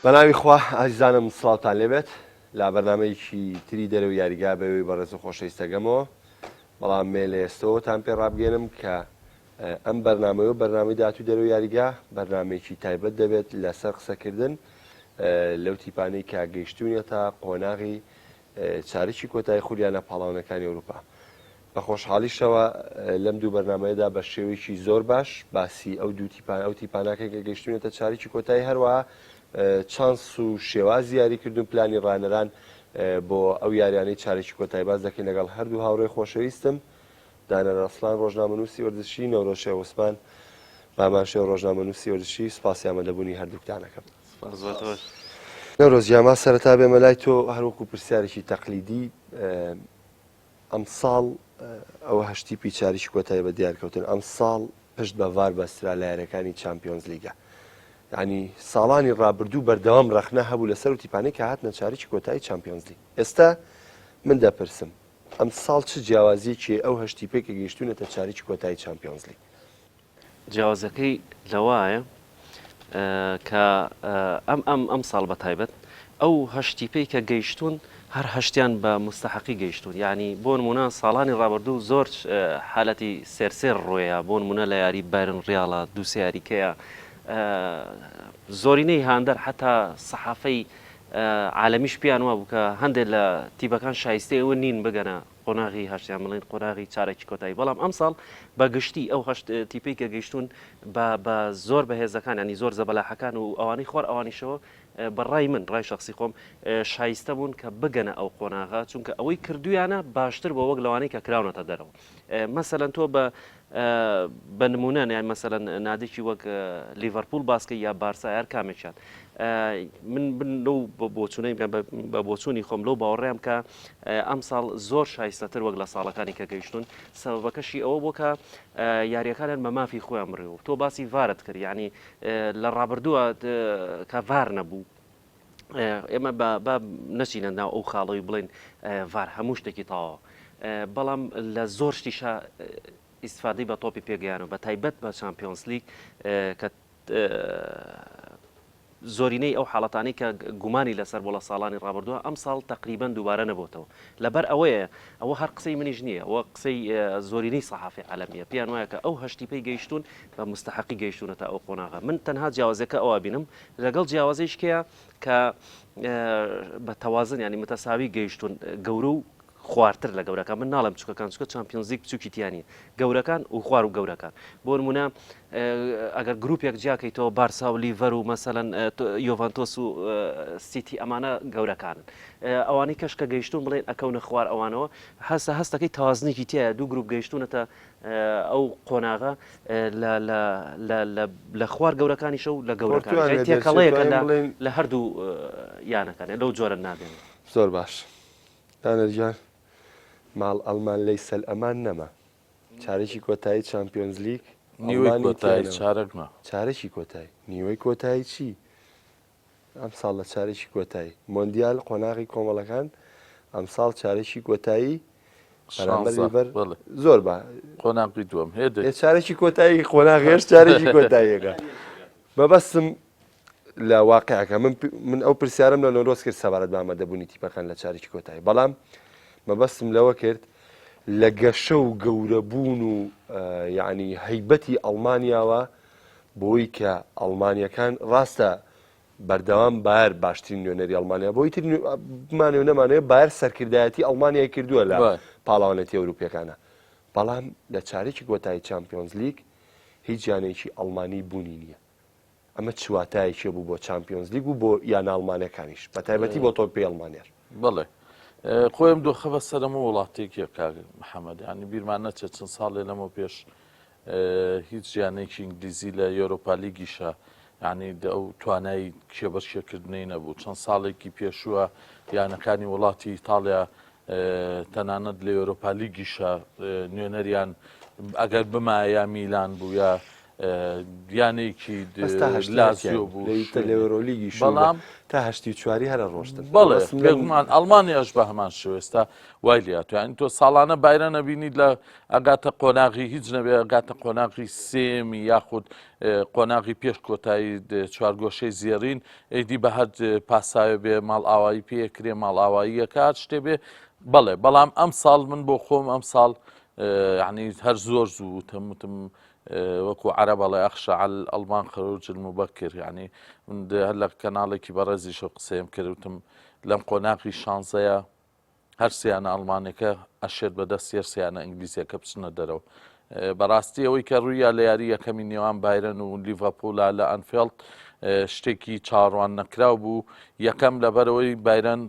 بەناوی خوا ئازیزانم سڵاوتان لێبێت لا بەرنامەیەکی تری دەرەوە یاریگا بەوەی بەڕێز و خۆشەویستەکەمەوە بەڵام مێ لە ئێستەوەتان پێ ڕابگەێنم کە ئەم بەرنامەوە بەرنامەی داهاتوو دەرەوە یاریگا بەرنمێکی تایبەت دەبێت لەسەر قسەکردن لەو تیپانەی کە گەیشتوونێتە قۆناغی چارەکی کۆتایی خولیانە پاڵاونەکانی ئەوروپا. بە خۆشحاڵیشەوە لەم دوو بەرنمەیەدا بە شێوەیەکی زۆر باش باسی ئەو ئەو تیپاناکە کە گەیشتوونێتە چارێکی کۆتایی هەروەها چانس و شێواز یاری کردوون پلانی ڕانەران بۆ ئەو یاریانەی چارێکی کۆتایی باز دەکەین لەگەڵ هەردوو هاوڕێی خۆشەویستم دانەر ئەسڵان ڕۆژنامەنووسی وەرزشی نەورۆشێ عوسمان ماماشێ ڕۆژنامەنووسی وەرزشی سپاسی ئامادەبوونی هەردووکتانەکەم. نەورۆز جاما سەرەتا بێمە لای تۆ هەروەکو پرسیارێکی تەقلیدی ئەم ساڵ ئەوە هەشتیپی چاریکی کۆتایی بە دیارکەوتن ئەم ساڵ پشت بە ڤار بەسترا لە یاریەکانی چامپیۆنز لیگە. ینی ساڵانی ڕابردوو بەردەوام ڕەخنە هەبوو لەسەر و تیپانەی کە هاتنە چارێکی کۆتایی چامپیۆنز لیگ. ئێستا من دەپرسم ئەم ساڵ چ جیاوازیەکی ئەو هەشتیپێکە گەیشتوونەتە چارێکی کۆتایی چامپیۆنز لیگ؟ جیاوازەکەی لەوایە کە ئەم ساڵ بە تایبەت ئەو هەشتیپەی کە گەیشتون هەر هەشتیان بە مستحقی گەیشتون. ینی بۆ نمونە ساڵانی ڕابردوو زۆر حالەتی سێرسێر ڕۆیە بۆ نمونە لە یاری بایرن ڕیاڵە دووسێ یاریکەیە زۆرینەی هاندەر حتا سەحافەی عالەمیش پیان وە بوو کە هەندێک لە تیپەکان شایستەی ئەوە نین بگەنە قۆناغی هەشتیان بڵێن قۆناغی چارێکی کۆتایی. بەڵام ئەم ساڵ بەگشتی ئەو هەشت تیپەی کە گەیشتون بە زۆر بەهێزەکان ینی زۆر زەبەلاحەکان و ئەوانەی خۆر ئەوانیشەوە بەڕای من ڕای شخصی خۆم شایستە بوون کە بگەنە ئەو قۆناغا چونکە ئەوەی کردویانە باشتر بۆ وەک لەوانەی کە کراونەتە دەرەوە. مەسەلەن تۆ بە نمونە یان مەسەلەن نادێکی وەک لیڤەرپول باسکە یا بارسا هەر کامێکیان من لەو بۆچوونەی بە بۆچوونی خۆم لەو باوەڕێم کە ئەم ساڵ زۆر شایستەتر وەک لە ساڵەکانی کە گەیشتون سەبەکەشی ئەوە بۆ کە یاریەکانیان بە مافی خۆیان بڕێەوە. تۆ باسی ڤارت کرد ینی لە ڕابردووە کە ڤار نەبوو ئێمە نەچینە ناو ئەو خاڵەوەی بڵێن ڤار هەموو شتێکی تاوە بەڵام لە زۆر شتیشە ئیسفادەی بە تۆپی پێگەیانەوە بە تایبەت بە چامپیۆنز لیگ کە زۆرینەی ئەو حاڵەتانی کە گومانی لەسەر بۆ لە ساڵانی ڕابردووە ئەم ساڵ تقریبان دووبارە نەبووتەوە. لەبەر ئەوەیە ئەوە هەر قسەی منیش نییە ئەوە قسەی زۆرینەی سەحافی عالەمیە پیان وایە کە ئەو هەشتیپەی گەیشتون بە مستحقی گەیشتونەتە ئەو قۆناغا. من تەنها جیاوازەکە ئەوە بینم لەگەڵ جیاوازەیشکەیە کە بە تەوازن ینی متەساوی گەیشتون گەورە و خواردتر لە گەورەکان. من ناڵم چکەکان چکە چامپیۆنز لیگ بچووکی تیانی گەورەکان و خوار و گەورەکان. بۆ نمونە ئەگەر گروپێک جیاکەیتەوە بارسا و لیڤەر و مەسەلەن یۆڤانتۆس و سیتی ئەمانە گەورەکانن ئەوانەی کەش کە گەیشتون بڵێن ئەکەونە خوار ئەوانەوە هەستەکەی تازنێکی تایە دوو گروپ گەیشتونەتە ئەو قۆناغا لە خوار گەورەکانیشە و لە گەورەکان تێکەڵەیەکە لە هەردوو یانەکان لەو جۆرە نابێن. زۆر باش دانەرجان ماڵ ئەڵمان لەی سەل ئەمان نەما چارێکی کۆتایی چامپیۆنز لیگ نیوەی کۆتایی چارەکمە چارێکی کۆتایی نیوەی کۆتایی چی ئەم ساڵ لە چارێکی کۆتایی مۆندیال قۆناغی کۆمەڵەکان ئەم ساڵ چارێکی کۆتایی زۆر بە قۆناغی دووەم هێ چارێکی کۆتایی قۆناغێش چارێکی کۆتاییەکە بەبەستم لە واقعەکە من ئەو پرسیارم لە نۆرۆز کرد سەبارەت بە ئامادەبوونی تیپەکان لە چارێکی کۆتایی بەڵام مەبەستم لەوە کرد لە گەشە و گەورەبوون و یعنی هەیبەتی ئەڵمانیاوە بۆی کە ئەڵمانیەکان ڕاستە بەردەوام بایر باشترین نوێنەری ئەڵمانیا بۆی تر بمانێ و نەمانەوە بایر سەرکردایەتی ئەڵمانیای کردووە لە پاڵاوانەتی ئەوروپیەکانە بەڵام لە چارێکی کۆتایی چامپیۆنز لیگ هیچ جانێکی ئەڵمانی بوونی نییە. ئەمە چواتایەکێ بوو بۆ چامپیۆنز لیگ و بۆ یان ئەڵمانەکانیش بە تایبەتی بۆ تۆپی ئەڵمانیار. بڵێ خۆم دۆخەبە سەرەمە وڵاتێکیە کاک محەممەد ینی بیرمان نەچێت چەند ساڵێ لەمە پێش هیچ ژیانێکی ئینگلیزی لە یۆرۆپا لیگیشە ینی ئەو توانایی کێبەشکردنەی نەبوو چەند ساڵێکی پێشووە یانەکانی وڵاتی ئیتاڵیا تەنانەت لە یۆرۆپا لیگیشە نوێنەریان ئەگەر بمایە میلان بوو یا دیانێکی هەستا لازیۆ بوو لە ئەورولیگی بەڵام تا هەشتی چواری هەرە ڕۆشتن بەڵێ بێگومان ئەڵمانیاش بە هەمان شێوێستا وای لات یانی تۆ ساڵانە بایرە نەبینیت لە ئەگاتە قۆناغی هیچ نەبێ ئەگاتە قۆناغی سێمی یاخود قۆناغی پێش کۆتایی چوارگۆشەی زیێڕین ئەیدی بە هەر پاساوێ بێ ماڵ ئاوایی پێکرێ ماڵ ئاواییە کات شتێ بێ بەڵێ بەڵام ئەم ساڵ من بۆ خۆم ئەم ساڵ ینی هەر زۆر زوو وتم وەکو عەرەبەڵێ ئەخشەعەل ئەڵمان خەروج المبەکر ینی هەر لە کەناڵێکی بەڕێزیشە قسەیم کردوتم لەم قۆناغی شانزەیە هەر سییانە ئەڵمانەکە ئەشێت بەدەست سێرسیانە ئینگلیزیەکە بچنە دەرەوە بەڕاستی ئەوەی کە ڕوویە لە یاری یەکەمی نێوان بایرن و لیڤەپۆڵا لە ئەنفێڵد شتێکی چاڕوان نەکراو بوو یەکەم لەبەرەوەی بایرن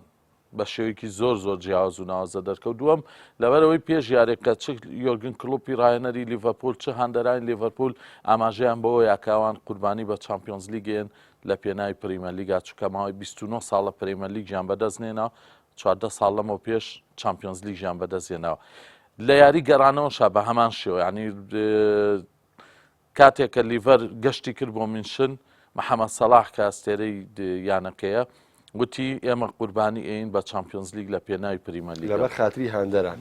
بە شێوەیەکی زۆر جیاواز و ناوازە دەرکەوت دووەم لەبەرەوەی پێش یارێکە چ یۆرگن کلۆپی ڕایەنەری لیڤەپۆل چه هەندەرانی لیڤەپۆل ئاماژەیان بەوە یاکاوان قوربانی بە چامپیۆنز لیگێن لە پێناوی پریمەر لیگا چووکە ماوەی 29 ساڵە پریمەر لیگ ژیان بەدەستنێنەوە 14 ساڵ لەمەوە پێش چامپیۆنز لیگ ژیان بەدەستێنەوە لە یاری گەڕانەوەشا بە هەمان شێوە ینی کاتێککە لیڤەر گەشتی کرد بۆ منشن محەممەد سەلاح کە ئەستێرەی یانەکەیە وتی ئێمە قوربانی ئین بە چامپیۆنز لیگ لە پێناوی پریمەر لیگ لەبەر خاتری هەندەران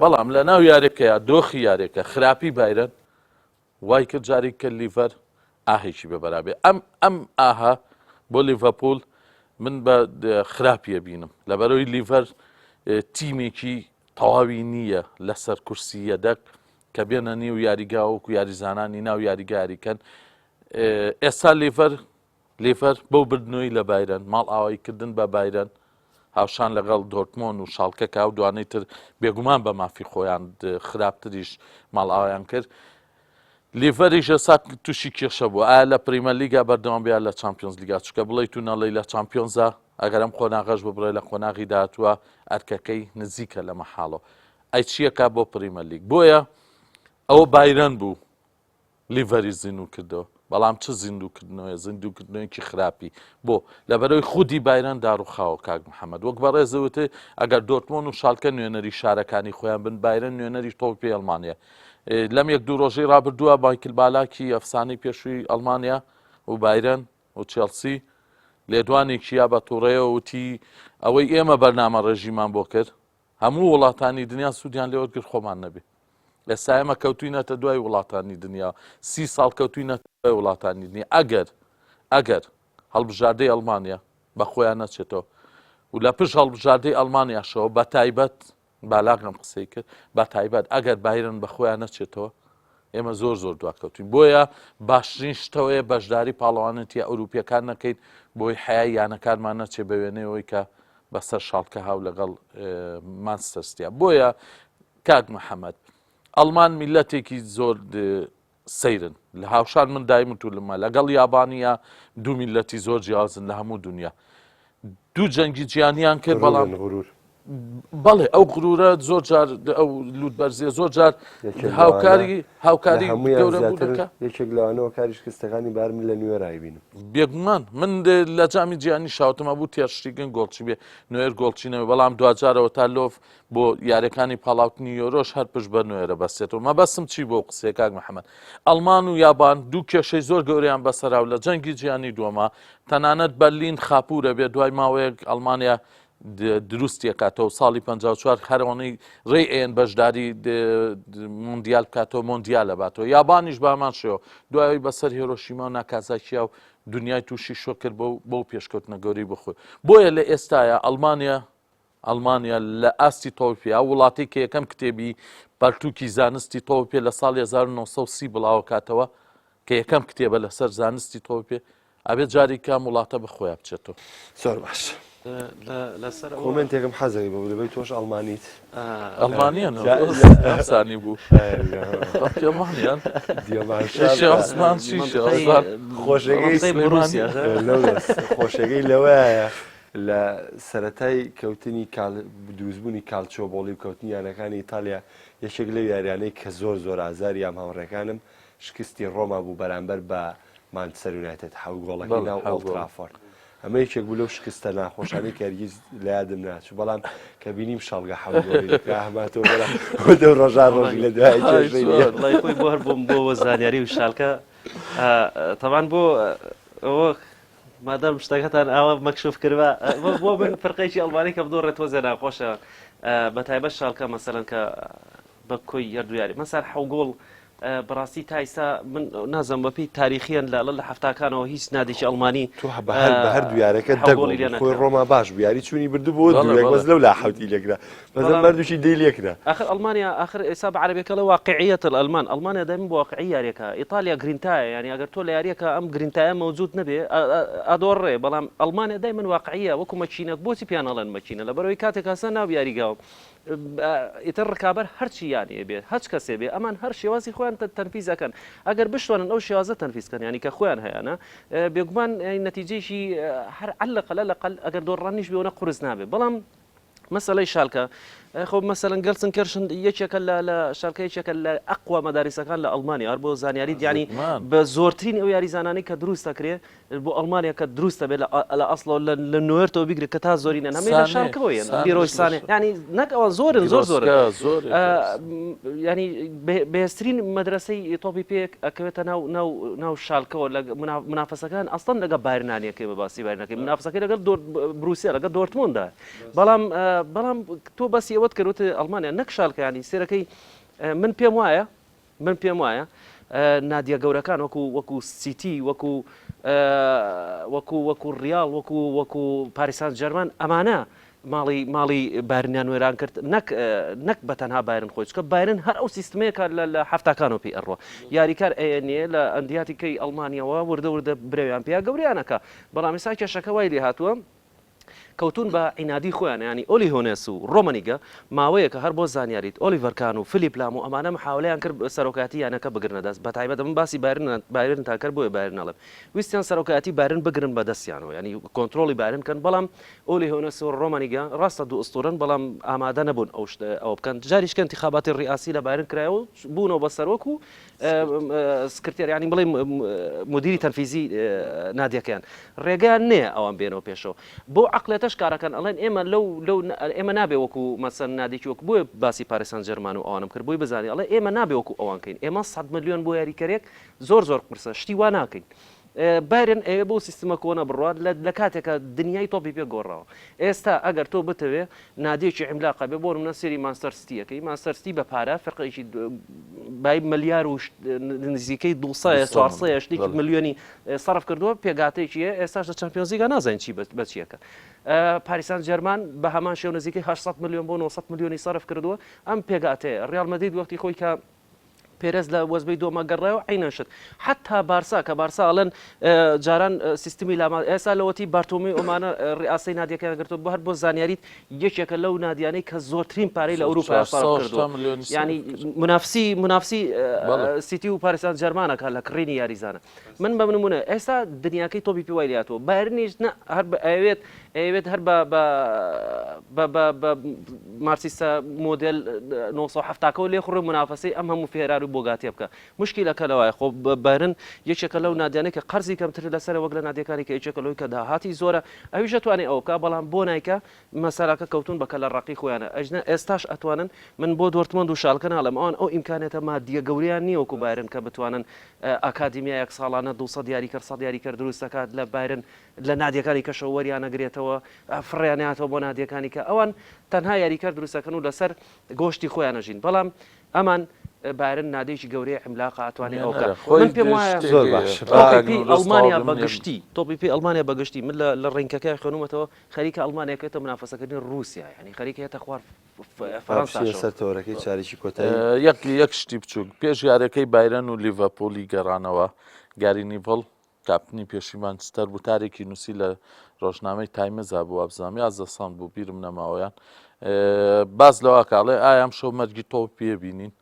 بەڵام لە ناو یارێکەیە دۆخی یارێکە خراپی بایرن وای کرد جاری کە لیڤەر ئاهێکی بەبەرابێ ئەم ئاها بۆ لیڤەپۆل من بە خراپیە بینم لەبەرەوەی لیڤەر تیمێکی تەواوی نییە لەسەر کورسیە دەک کە بێنە نێو یاریگاوەکو یاریزانانی ناو یاریگاریکەن ئێستا لێفەر بەو بردنەوەی لە بایرن ماڵ ئاواییکردن بە بایرن هاوشان لەگەڵ دۆرتمۆن و شاڵکەکە و دوانەی تر بێگومان بە مافی خۆیان خراپتریش ماڵ ئاوایان کرد لێڤەریش ئێستا تووشی کێشە بوو ئایا لە پریمەر لیگا بەردەوام بیا لە چامپیۆنز لیگا چکە بڵێ تو نەڵێ لە چامپیۆنزە ئەگەرم قۆناغەش ببڕێ لە قۆناغی داهاتووە ئەرکەکەی نزیکە لە مەحاڵەوە ئەی چیەکە بۆ پریمەر لیگ بۆیە ئەوە بایرن بوو لیڤەری زیندوو کردەوە بەڵام چ زیندووکردنەوەی زیندووکردنەوەیکی خراپی بۆ لەبەرەوەی خودی بایرن داڕوخاوە کاک محەممەد وەک بەڕێزەوتێ ئەگەر دۆرتمۆن و شالکە نوێنەری شارەکانی خۆیان بن بایرن نوێنەری تۆپی ئەڵمانیا لەم یەک دوو ڕۆژەی ڕابردووە مایکل بالاکی ئەفسانەی پێشووی ئەڵمانیا و بایرن و چێلسی لێدوانێکییا بە تووڕێەوە وتی ئەوەی ئێمە بەرنامە ڕێژیمان بۆ کرد هەموو وڵاتانی دنیا سوودیان لێوەرگرت خۆمان نەبێ ئێستا ئێمە کەوتوینەتە دوای وڵاتانی دنیا 30 ساڵ کەوتوینەتە دوای وڵاتانی دنیا ئەگەر هەڵبژاردەی ئەڵمانیا بە خۆیان نەچێتەوە و لە پشت هەڵبژاردەی ئەڵمانیاشەوە بە تایبەت بالاغم قسەی کرد بە تایبەت ئەگەر بایرن بە خۆیان نەچێتەوە ئێمە زۆر دواکەوتین بۆیە باشترین شتەوەیە بەشداری پاڵەوانەتی ئەوروپیەکان نەکەیت بۆی حیای یانەکانمان نەچێ بە وێنەوەی کە بەسەر شاڵکە هاو لەگەڵ مانچستەرسیە بۆیە کاک محەممەد ئەڵمان میلەتێکی زۆر سەیرن لە هاوشان من دایمت و لەمە لەگەڵ یابانیە دوو میلەتی زۆر جیازن لە هەموو دنیا دوو جەنگی جیانیان کرد بەڵام بەڵێ ئەو غرورە زۆر جار ئەو لوودبەرزیە زۆر جار هاوکاری گەورە بوو دەکە یەکێک لەوانەوە کاریش کەستەکانی بارم لە نوێرایی بینم بێگومان من لە جامی جیانی شاوتمە بوو تێشتیگەن گۆڵچی بێ نوێر گۆڵچینەوە بەڵام دوجارەوە تا لۆف بۆ یاریەکانی پاڵاوتنی یۆرۆش هەر پشت بە نوێرە بەستێتەوە مەبەستم چی بۆ قسێ کاک محەممەد ئەڵمان و یابان دوو کێشەی زۆر گەوریان بەسەراو لە جەنگی جیانی دووەما تەنانەت بەرلین خاپورە بێ دوای ماوەیەک ئەڵمانیا دروستی کاتەوە ساڵی 54 هەرەوەی ڕێ ئێن بەشداری مۆندیال بکاتەوە مۆندیال لەباتەوە یابانیش بامان شێەوە دوایی بەسەر هێرۆشیما و ناکازاکییا و دنیای تووشی شۆ کرد بۆ پێشکەوتنە گەوری بخۆی بۆیە لە ئێستاە ئەڵمانیا لە ئاستی تۆپیا وڵاتی کە یەکەم کتێبی پەرتووکی زانستی تۆپێ لە ساڵی 1930 بڵاوە کاتەوە کە یەکەم کتێبە لەسەر زانستی تۆپێ ئەبێت جاری کام وڵاتە بەخۆیان بچێتەوە زۆر باش لەسەر کۆمنتێکم حەزەوی بە لەبەی تۆش ئەڵمانیت ئەڵمانیەنسانی بوو ئەڵمانیان خۆشەکەی لەوەیە لە سەتای کەوتنی دروستبوونی کالچۆبۆڵی و کەوتنی یانەکانی ئیتالیا یەکێک لەو یاریانەی کە زۆر ئازاری ئەم هاوڕێکانم شکستی ڕۆما بوو بەرامبەر بە مانچستەر یونایتد 7 گۆڵەکەی ناو ئۆڵد ترافۆرد ئەمە یەکێک بوو لەو شکستە ناخۆشانی کە هەرگیز لە یادم ناچوو بەڵام کە بینیم شەڵگە حەمدۆری هەماتەوە دە ڕۆژان ڕۆژی لە دوای لای خۆی بۆ هەر بۆم بۆ زانیاری و شالکە تەوان بۆ ئەوە مادەم شتەکەتان ئاوە مەکشوف کردوە بۆ من فرقەیەکی ئەڵمانی کە بدۆڕێت تۆزێ ناخۆشە بە تایبەت شالکە مەسەلەن کە بە کۆی یاردویاری مەسەر حەوگۆڵ بەڕاستی تایسا من نازم بەپی تاریخیان لە هەفتاکانەوە هیچ نادێکی ئەڵمانی تۆ بە هەردوو یارەکە دەگۆڵی خۆی ڕۆما باش بوو یاری چوونی بردو بۆ دوێک بەس لەو لا حوتی لێکرا بەزم بەردووشی دەی لێکرا آخر ئەڵمانیا آخر ئێستا بە عەرەبیەکە لە واقعیەت ئەلمان ئەڵمانیا دائما بە واقعی یاریەکە ئیتالیا گرینتایە یعنی ئەگەر تۆ لە یاریەکە ئەم گرینتایە مەوجود نەبێ ئەدۆڕێ بەڵام ئەڵمانیا دائما واقعیە وەکو مەچینە بۆچی پیان ئەڵێن مەچینە لەبەرەوەی کاتێک هەسە ناو یاریگاو ئیتر ڕکابەر هەرچی یانێ بێت هەچ کەسێ بێ ئەمان هەر شێوازی خۆیان تەنفیزەکەن ئەگەر بشتوانن ئەو شێوازە تەنفیزکەن ینی کە خۆیان هەیەە بێگومان نەتیجەیشی هەر لەقل ئەگەر دۆڕانیش بێەوە قورس نابێت بەڵام مەسەلەی شالکە خۆ مەسەلەن گەلسنکەرشن یەکێکە لە شالکە یەکێکە لە ئەقوا مەدارسەکان لە ئەڵمانیا هەر بۆ زانیاری دیانی بە زۆرترین ئەو یاریزانانی کە دروست دەکرێ بۆ ئەڵمانیا کە دروستە بێت لە ئەسڵەوە لە نوێرتەوە بیگرێت کە تا زۆرینە نەمێ لە شالکەوەیە بیرۆیسانێ ینی نەک ئەوە زۆرن زۆر ینی بەهێزترین مەدرسەی تۆپی پێک ئەکەوێتە ناو شالکەوە لە منافەسەکان ئەسڵەن لەگە بایرنانیەکەی بە باسی بایرنەکەی منافەسەکەی لەگەڵ بروسیا لەگە دۆرتمۆندا بەڵام تۆ بەسی ئەوەت کردوتە ئەڵمانیا نەک شالکە ینی سێرەکەی من پێم وایە نادیە گەورەکان وەکو سیتی وەکو ریال وەکو پاریسان جەرمان ئەمانە ماڵی بارنیان وێران کرد نەک بە تەنها بایرن خۆی چکە بایرن هەر ئەو سیستمەیەکە لە هەفتاکانەوە پێی ئەڕۆ یاریکار ئەیەنێ لە ئەندیاتیکەی ئەڵمانیەوە وردە برەویان پێیا گەوریانەکە بەڵام ئێستا کێشەکە وای لێ هاتووە کەوتون بە عینادی خۆیان ینی ئۆلی هۆنێس و ڕۆمەنیگە ماوەیەکە هەر بۆ زانیاریت ئۆلیڤەرکان و فلیپ لام و ئەمانە محاولەیان کرد سەرۆکاتی یانەکە بگرنە دەست بە تایبەت من باسی بایرن تا کرد بۆیە بایرن نەڵێم ویستیان سەرۆکاتی بایرن بگرن بە دەستیانەوە ینی کۆنتترۆلی بایرن کەن بەڵام ئۆلی هۆنێس و ڕۆمەنیگە ڕاستە دوو ئوستورن بەڵام ئامادە نەبوون ئەو بکەن جاریشکە انتخاباتی ڕیاسی لە بایرن کرایەوە بوونەوە بە سەرۆک و سکرتێر ینی بڵێ مدیری تەنفیزی نادیەکەیان ڕێگەیان نییە ئەوان بێنەوە پێشەوە بۆ عقلێتەش کارەکەن ئەڵێن ئێمە نابێ وەکو مەسەن نادێکی وەک بۆیە باسی پارێسان جەرمان و ئەوانم کرد بۆی بزانانی ئەڵێ ئێمە نابێ وەکو ئەوانکەین ئێمە 100 ملیۆن بۆ یاریکەرێک زۆر قرسە شتی وا ناکەین بایرن ئەوێ بۆ سیستمە کۆنە بڕات لە کاتێکە دنیای تۆپی پێ گۆڕاوە ئێستا ئەگەر تۆ بتەوێ نادێکی عیملاقە بێ بۆ منە سێری مانستەر سیتیەکەی مانستەر سیتی بە پارە فقێکی بای ملیار و نزیکەی 200 شتێکی ملیۆنی سەرف کردووە پێگاتێکیە ئێستاش لە چەمپیۆنزیگا نازانین چی بەچیەکە پاریسان جەرمان بە هەمان شێو نزیکەی 800 ملیۆن بۆ 900 ملیۆنی سەرف کردووە ئەم پێگاتەیە ڕیال مەدرید وەختی خۆی کە پێرز لە وەزبەی دۆمە گەڕایەوە عینەشت حتا بارسا کە بارسا ئەڵەن جاران سیستمی لاما ئێستا لەوەتی بارتۆمی ئۆمانە ڕئاسی نادیەکە گرتو بە هەر بۆ زانیاریت یەکێکە لەو نادیانەی کە زۆرترین پارەی لە ئەوروپا سەرف کردووە ینی منافسی سیتی و پاریسان جەرمانەکە لە کڕینی یاریزانە من بە نمونە ئێستا دنیاکەی تۆپی پێ وای لاتەوە بایرنیش هەر ئەوێت هەر بە مارسیستە مۆدل 1970 لێ خوڕی منافەسی ئەم هەموو فێرار بۆ گاتێ بکە مشکلەکە لەوایە خۆ بایرن یەکێکە لەو نادیانەی کە قەرزی کەمتر لەسەر وەک لە نادیەکانی کە یەکێکە لەوەی کە داهاتی زۆرە ئەویش ئەتوانێت ئەو بکە بەڵام بۆ نایکە مەسەلاکە کەوتون بەکە لە ڕقی خۆیانە ئەژنە ئێستاش ئەتوانن من بۆ دۆرتمەند و شالکە ناڵم ئەوان ئەو ئیمکانێتە مادیە گەوریان نییە وەکو بایرن کە بتوانن ئاکادیمیە یەک ساڵانە 200 دیاریکەر 100 دیاریکەر دروست دەکات لە بایرن لە نادیەکانی کەشەوە وەریانەگرێتەوە فڕیاناتەوە بۆ نادیەکانی کە ئەوان تەنها یاریکەر دروستەکەن و لەسەر گۆشتی خۆیانەژین بەڵام ئەمان بایرن نادێکی گەورەی عیملاقە ئەتوانێت ئەوکە من پێم وایە زۆر باش ئەڵمانیا بەگشتی تۆپی پێی ئەڵمانیا بەگشتی من لە ڕێنکەکەی خوێنومەتەوە خەریکە ئەڵمانیەکەێتە منافەسەکردنی رووسیا ینی خەریکە هێتە خوار فەڕەنسا سەرتەوەرەکەی چارێکی کۆتایی یەک شتی بچووک پێش یارەکەی بایرن و لیڤەپۆلی گەڕانەوە گارینیڤڵ کاپنی پێشی مانچستەر بوو تارێکی نووسی لە ڕۆژنامەی تایمزا بوو ئەبزانام 11 ساڵ بوو بیرم نەماوەیان باز لەوە کاڵێ ئایا ئەم شەو مەرگی تۆ پێبینین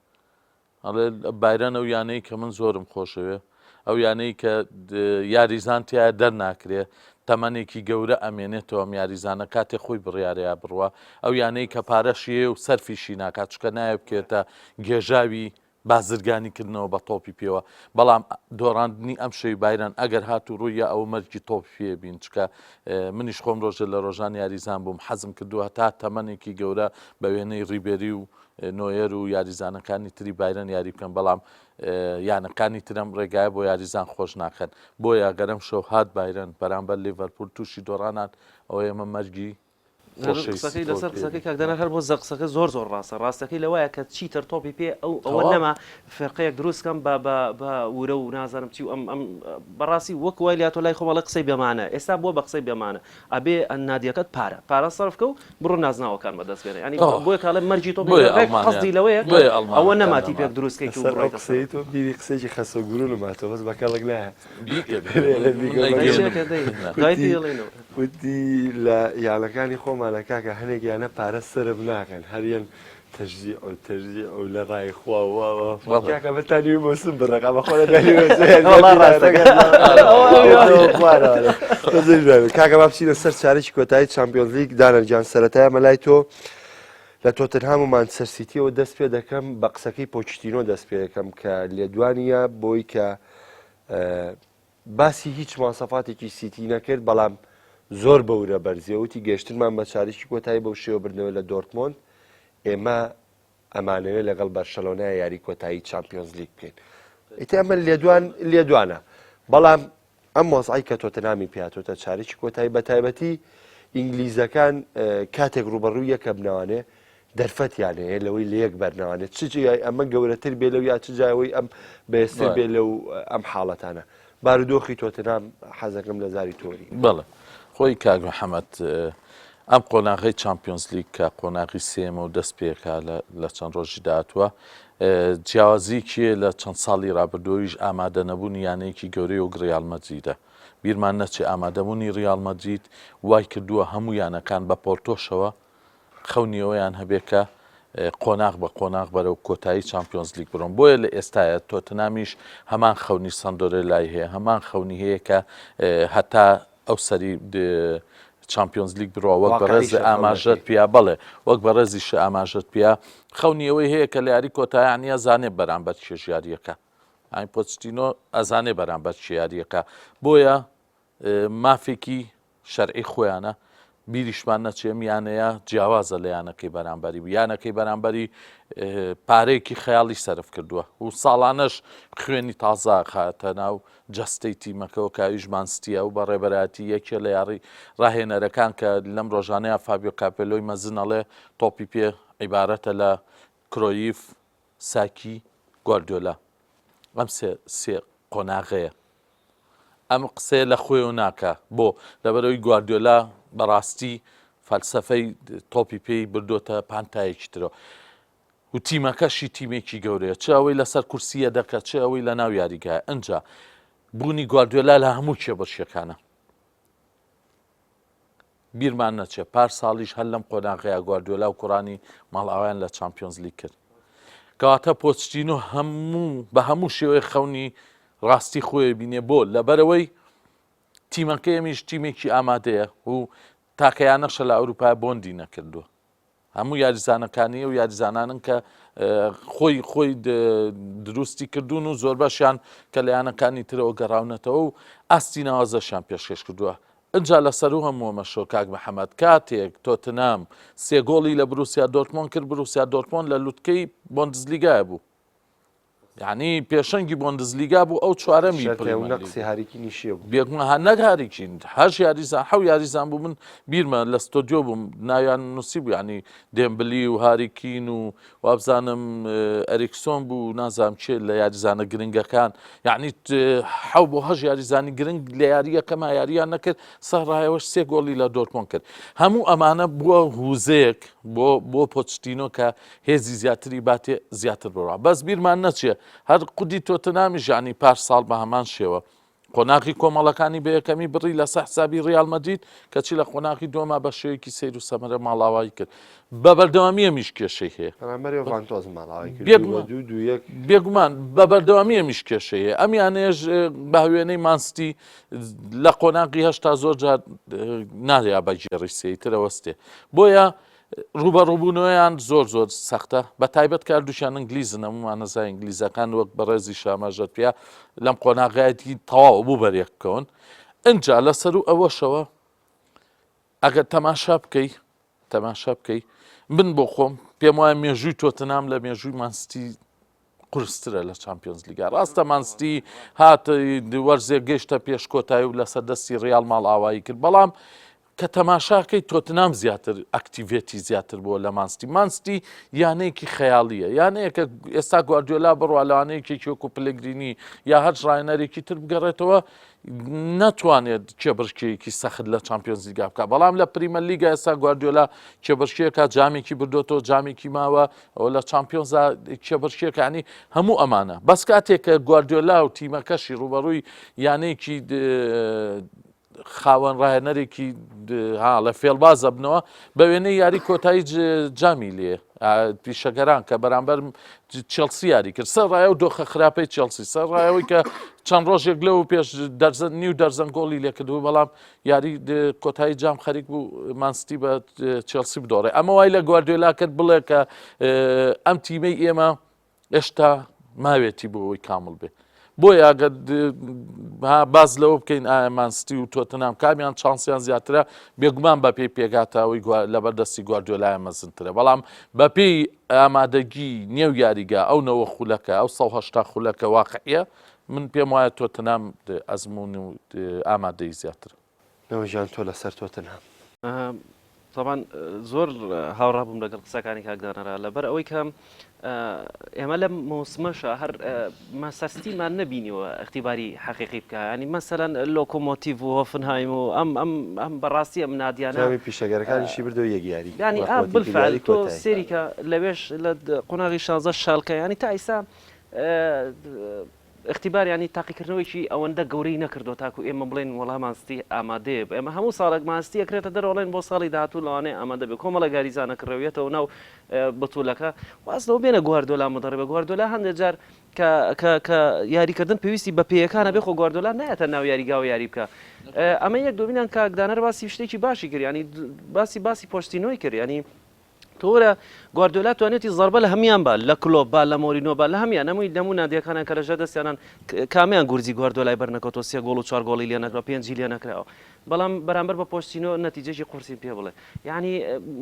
ئەڵێ بایرەن ئەو یانەی کە من زۆرم خۆشەوێ ئەو یانەی کە یاریزان تایە دەرناکرێ تەمەنێکی گەورە ئەمێنێتەوە ئەم یاریزانە کاتێک خۆی بڕیارەیە بڕوە ئەو یانەی کە پارەشیە و سەرفیشی ناکات چکە نایە بکێتە گێژاوی بازرگانی کردنەوە بە تۆپی پێوە بەڵام دۆڕاندنی ئەم شەوی بایران ئەگەر هات و ڕوویە ئەو مەرجی تۆپ پێ بین چکە منیش خۆم ڕۆژە لە ڕۆژان یاریزان بووم حەزم کردووە تا تەمەنێکی گەورە بە وێنەی ڕیبێری و نۆیەر و یاریزانەکانی تری بایران یاری بکەن بەڵام یانەکانی ترم ڕێگایە بۆ یاریزان خۆش ناکەن بۆیە گەرم شەو هات بایرن بەرامبەر لیڤەرپول تووشی دۆڕانات ئەو ئێمە مەرگی قسەکەی لەسەر قسەکەی کاکدانە هەر بۆ زەقسەکە زۆر ڕاستە ڕاستەکەی لەوەیە کە چیتر تۆپی پێ ئەوە نەما فێقەیەک دروستکەم بە ورە و نازانم چی و ئەم بەڕاستی وەک وای لاتۆ لای خۆمەڵە قسەی بێمانە ئێستا بۆ بە قسەی بێمانە ئەبێ نادیەکەت پارە سەرفکە و بڕۆ نازناوەکان بەدەست بێنێ ینی بۆیە کاڵێ مەرجی تۆ قەسدی لەوەیە ئەوە نەماتی پێک دروستکەی قسەی تۆ بیری قسێکی خەسە گورون و ماتۆ بەس بەکەڵک نایە وتی لە یاڵەکانی خۆمانە کاکە هەنێک یانە پارە سرب ناکەن هەریان تەژی ئەو لە ڕای خواکە بەتانی مۆسم بڕقا بە خۆ کاکە با بچینە سەر چارێکی کۆتایی چامپیۆنز لیگ دانەرجان سەرەتایە مەلای تۆ لە تۆتنهام و مانچستەر سیتیەوە دەست پێ دەکەم بە قسەکەی پۆچتینۆ دەست پێ دەکەم کە لێدوانیە بۆی کە باسی هیچ ماسەفاتێکی سیتی نەکرد بەڵام زۆر بەورە بەرزیەوتی گەشتنمان بە چارێکی کۆتایی بەو شێوە بردنەوە لە دۆرتمۆند ئێمە ئەمانەوێ لەگەڵ بەرشەلۆنای یاری کۆتایی چامپیۆنز لیگ بکەین ئیتر ئەمە لێدوانە بەڵام ئەم مۆزعی کە تۆتنامی پیاتۆتە چارێکی کۆتایی بە تایبەتی ئینگلیزەکان کاتێک ڕوبەڕووی یەکە بنەوانێ دەرفەتیانەیە لەوەی لە یەک بەرنەوانێت چ ئەمە گەورەتر بێ لەو یا چ جایەوەی ئەم بەێستر بێ لەو ئەم حاڵەتانە بارودۆخی تۆتنام حەزەکەم لە زاری تۆری بەڵێ خۆی کاک محەممەد ئەم قۆناغی چامپیۆنز لیگ کە قۆناغی سێمە و دەست پێکا لە چەند ڕۆژی داهاتوە جیاوازیکیە لە چەند ساڵی ڕابردۆیش ئامادە نەبوونی یانەیەکی گەورەی و ڕیال مەدریدە بیرمان نەچێ ئامادەبوونی ڕیال مەدرید وای کردووە هەموو یانەکان بە پۆرتۆشەوە خەونیەوەیان هەبێکە قۆناغ بە قۆناغ بەرەو کۆتایی چامپیۆنز لیگ بڕۆن بۆیە لە ئێستاە تۆتنامیش هەمان خەونی سندۆرە لای هەیە هەمان خەونی هەیە کە هەتا ئەو سەری چامپیۆنز لیگ بڕۆ وەک بەڕێز ئاماژەت پیا بڵێ وەک بە ڕێزیش ئاماژەت پیا خەونیەوەی هەیە کە لە یاری کۆتاییانە زانێ بەرامبەر کێژیاریەکە ئاین پۆچتینۆ ئەزانێ بەرامبەر کێیاریەکە بۆیە مافێکی شەرعی خۆیانە بیریشمان نەچێم یانەیە جیاوازە لە یانەکەی بەرامبەری یانەکەی بەرامبەری پارەیەکی خەیاڵی سەرف کردووە و ساڵانەش خوێنی تازا خاتە ناو جەستەی تیمەکەەوە کاویژمان ستیە و بە ڕێبەراتی یەکێ لە یاری ڕاهێنەرەکان کە لەم ڕۆژانەیە فابیۆ کاپێلۆی مەزنەڵێ تۆپی پێ عیبارەتە لە کرۆیف ساکی گواردیۆلا ئەم سێ قۆناغەیە ئەم قسەیە لە خۆی و ناکە بۆ لەبەرەوەی گواردیۆلا بەڕاستی فەلسەفەی تۆپی پێی بردوۆتە پانتایەکی ترەوە و تیمەکەشی تیمێکی گەورەیە چ ئەوەی لەسەر کورسیە دەکات چ ئەوەی لە ناو یاریگایە ئەنجا بوونی گواردیۆلا لە هەموو کێبەشیەکانە بیرمان نەچێ پار ساڵیش هەر لەم قۆناغەیە گواردیۆلا و کوڕانی ماڵاوایان لە چامپیۆنز لیگ کرد کەواتە پۆچتینۆ بە هەموو شێوەیە خەونی ڕاستی خۆی بینێ بۆ لەبەرەوەی تیمەکەیەمیش تیمێکی ئامادەیە و تاکەیانەشە لە ئەوروپای بۆندی نەکردووە هەموو یاریزانەکانی و یاریزانانن کە خۆی دروستی کردوون و زۆر بەشیان کە لەیانەکانی ترەوە گەڕاونەتەوە و ئاستی ناوازەشیان پێشکەش کردووە ئەجا لەسەر و هەمووەمەشۆ کاک محەممەد کاتێک تۆتنام سێ گۆڵی لە بروسیا دۆرتمۆند کرد بروسیا دۆرتمۆند لە لوتکەی بۆندزلیگایە بوو یعنی پێشەنگی بۆندزلیگا بوو ئەو چوارەمی نەقسی هاریکی نیشیە بوو بێگومان هەر هاریکین هەش یاریزان حەو یاریزان بوو من بیرمە لە ستۆدیۆ بووم ناویان نووسی بوو ینی دێمبلی و هاریکین و وابزانم ئەریکسۆن بوو نازام چێت لە یاریزانە گرنگەکان یعنی حەو بۆ هەژ یاریزانی گرنگ لە یاریەکەما یاریان نەکرد سەرڕایەوەش سێ گۆڵی لە دۆرتمۆند کرد هەموو ئەمانە بووە هوزەیەک بۆ پۆچتینۆ کە هێزی زیاتری باتێ زیاتر بڕوا بەس بیرمان نەچێ هەر قودی تۆتنامیش ینی پاش ساڵ بە هەمان شێوە قۆناغی کۆمەڵەکانی بە یەکەمی بڕی لەسەر حسابی ڕیال مەدرید کەچی لە قۆناغی دۆما بە شێوەیەکی سەیر و سەمەرە ماڵاوایی کرد بە بەردەوامی ئەمیش کێشەی هەیە بێگومان بە بەردەوامی ئەمیش کێشەیە ئەم یانەیەش بە هوێنەی مانستی لە قۆناغی هەشتا زۆر جار نادیا بەجێڕی سێیترەوەستێ بۆیە ڕوبەڕووبوونەوەیان زۆر زۆر سەختە بە تایبەت کاردوشیان ئینگلیزن هەمومان نەزای ئینگلیزەکان وەک بەڕێزی شامەژەت پێ لەم قۆناغایەتی تەواو بوو بەرێککەون ئەجا لەسەر و ئەوەشەوە ئەگەر تەماشا بکەی من بۆ خۆم پێم وایە مێژووی تۆتنام لە مێژووی مانستی قورسترە لە چامپیۆنز لیگا ڕاستە مانستی هات وەرزێ گەیشتە پێش کۆتایی و لەسەر دەستی ڕیال ماڵ ئاوایی کرد بەڵام کە تەماشاکەی تۆتنام زیاتر ئەکتیڤێتی زیاتر بووە لە مانستی یانەیەکی خەیاڵیە یانەیەکە ئێستا گواردیۆلا بڕوا لەوانەیەکێکی وەکو پلگرینی یا هەر ڕاینەرێکی تر بگەڕێتەوە ناتوانێت کێبڕکێکی سەخت لە چامپیۆنز لیگا بکە بەڵام لە پریمەر لیگا ئێستا گواردیۆلا کێبڕکێکە جامێکی بردۆتەوە جامێکی ماوە ئەو لە چامپیۆنزا کێبڕکێکانی هەموو ئەمانە بەس کاتێک کە گواردیۆلا و تیمەکەشی ڕوبەڕووی یانەیەکی خاوەن ڕاهێنەرێکی لە فێڵبازە بنەوە بە وێنەی یاری کۆتایی جامی لێ پیشەگەران کە بەرامبەر چێلسی یاری کرد سەر ڕایە و دۆخە خراپەی چێلسی سەر ڕایەوەی کە چەند ڕۆژێک لەو پێش نیو دەرزەن گۆڵی لێکردو بەڵام یاری کۆتایی جام خەریک بوو مانستی بە چێلسی بدۆڕێ ئەمە وای لە گواردیۆلا کرد بڵێ کە ئەم تیمەی ئێمە هێشتا ماوێتی بۆ ئەوەی کامل بێ بۆیە ئەگەر باز لەوە بکەین ئایا مانستی و تۆتنام کامیان چانسیان زیاترە بێگومان بە پێی پێگاتەوەی لەبەردەستی گواردیۆلایە مەزنترە بەڵام بە پێی ئامادەگی نێو یاریگا ئەو نەوە خولەکە ئەو 180 خولەکە واقعیە من پێم وایە تۆتنام ئەزمون و ئامادەی زیاتر نەوەژیان تۆ لەسەر تۆتنام طبعا زۆر هاوڕا بووم لەگەڵ قسەکانی کاکدانەرا لەبەر ئەوەی کە ئێمە لە مۆسمەشە هەر ماسەستیمان نەبینیوە اختیباری حەقیقی بکە ینی مەسەلەن لۆکۆمۆتیڤ و هۆفنهایم و ئەم بەڕاستی ئەم نادیانە پیشەگەرەکانیشی بردەوە یەکیاری ینی بالفعل تۆ سێریکە لەوێش لە قۆناغی 16 شالکە ینی تا ئیسا اختیبار ینی تاقیکردنەوەیکی ئەوەندە گەورەی نەکردو تاکو ئێمە بڵێن وەڵام مانستی ئامادەیە ئێمە هەموو ساڵێک مانستی ئەکرێتە دەرەوەڵێن بۆ ساڵی داهاتوو لەوانەیە ئامادە بێ کۆمەڵە گاریزانەکڕەوێتەوە ناو بەتوولەکە واستەوە بێنە گواردیۆلا مدەڕێبە گواردیۆلا هەندێک جار کە یاریکردن پێویستی بە پێیەکانە بێ خۆ گواردیۆلا نایەتە ناو یاریگا و یاری بکە ئەمە یەک دوبینان کاکدانەر باسی شتێکی باشی کرد ینی باسی پۆستینۆی کرد ینی تۆرە گواردیۆلا توانێتی زەربە لە هەمیان با لە کلۆب با لە مۆرینۆ با لە هەمیان هەمووی نەموو نادیەکانە کە لەژە دەستیانان کامیان گورجی گواردیۆلای بەرنەکەوتۆ 3 گۆڵ و 4 گۆڵی لێ نەکرا 5 لێ نەکراوە بەڵام بەرامبەر بە پۆستینۆ نەتیجەی قورسی پێ بڵێ یعنی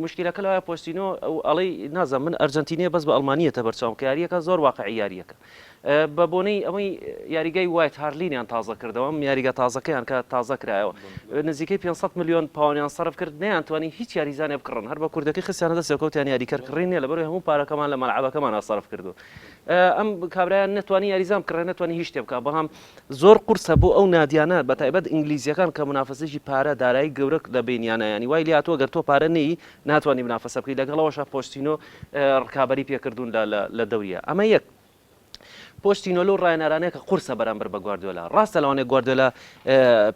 مشکلەکە لەوایە پۆستینۆ ئەڵەی نازانم من ئەرجەنتینیە بەس بە ئەڵمانیەتە بەرچاوم کە یاریەکە زۆر واقعی یاریەکە بە بۆنەی ئەوەی یاریگای وایت هارلینیان تازە کردەوە یاریگە تازەکەیان کە تازە کرایەوە نزیکەی 500 میلیۆن پاوانیان سەرف کرد نەیانتوانی هیچ یاریزانێ بکڕن هەر بە کوردەکەی خستیانە دەستێکەوتیان یاریکەرکڕین نیە لەبەرەوەی هەموو پارەکەمان لە مەلعەبەکەمان سەرف کردو ئەم کابرایان نەتوانی یاریزان بکڕێن نەتوانی هیچ شتێ بکە بەڵام زۆر قورسە بۆ ئەو نادیانە بە تایبەت ئینگلیزیەکان کە منافەسەی پارە دارایی گەورە لە بینیانە ینی وای لێ هاتووە گەر تۆ پارە نەی ناتوانانی منافەسە بکەی لەگەڵەوەشە پۆستینۆ ڕکابەری پێکردوون لە دەوریە ئەمە یەک پۆستینۆ لەو ڕاهێنەرانەیە کە قورسە بەرامبەر بە گواردیۆلا ڕاستە لەوانەیە گواردیۆلا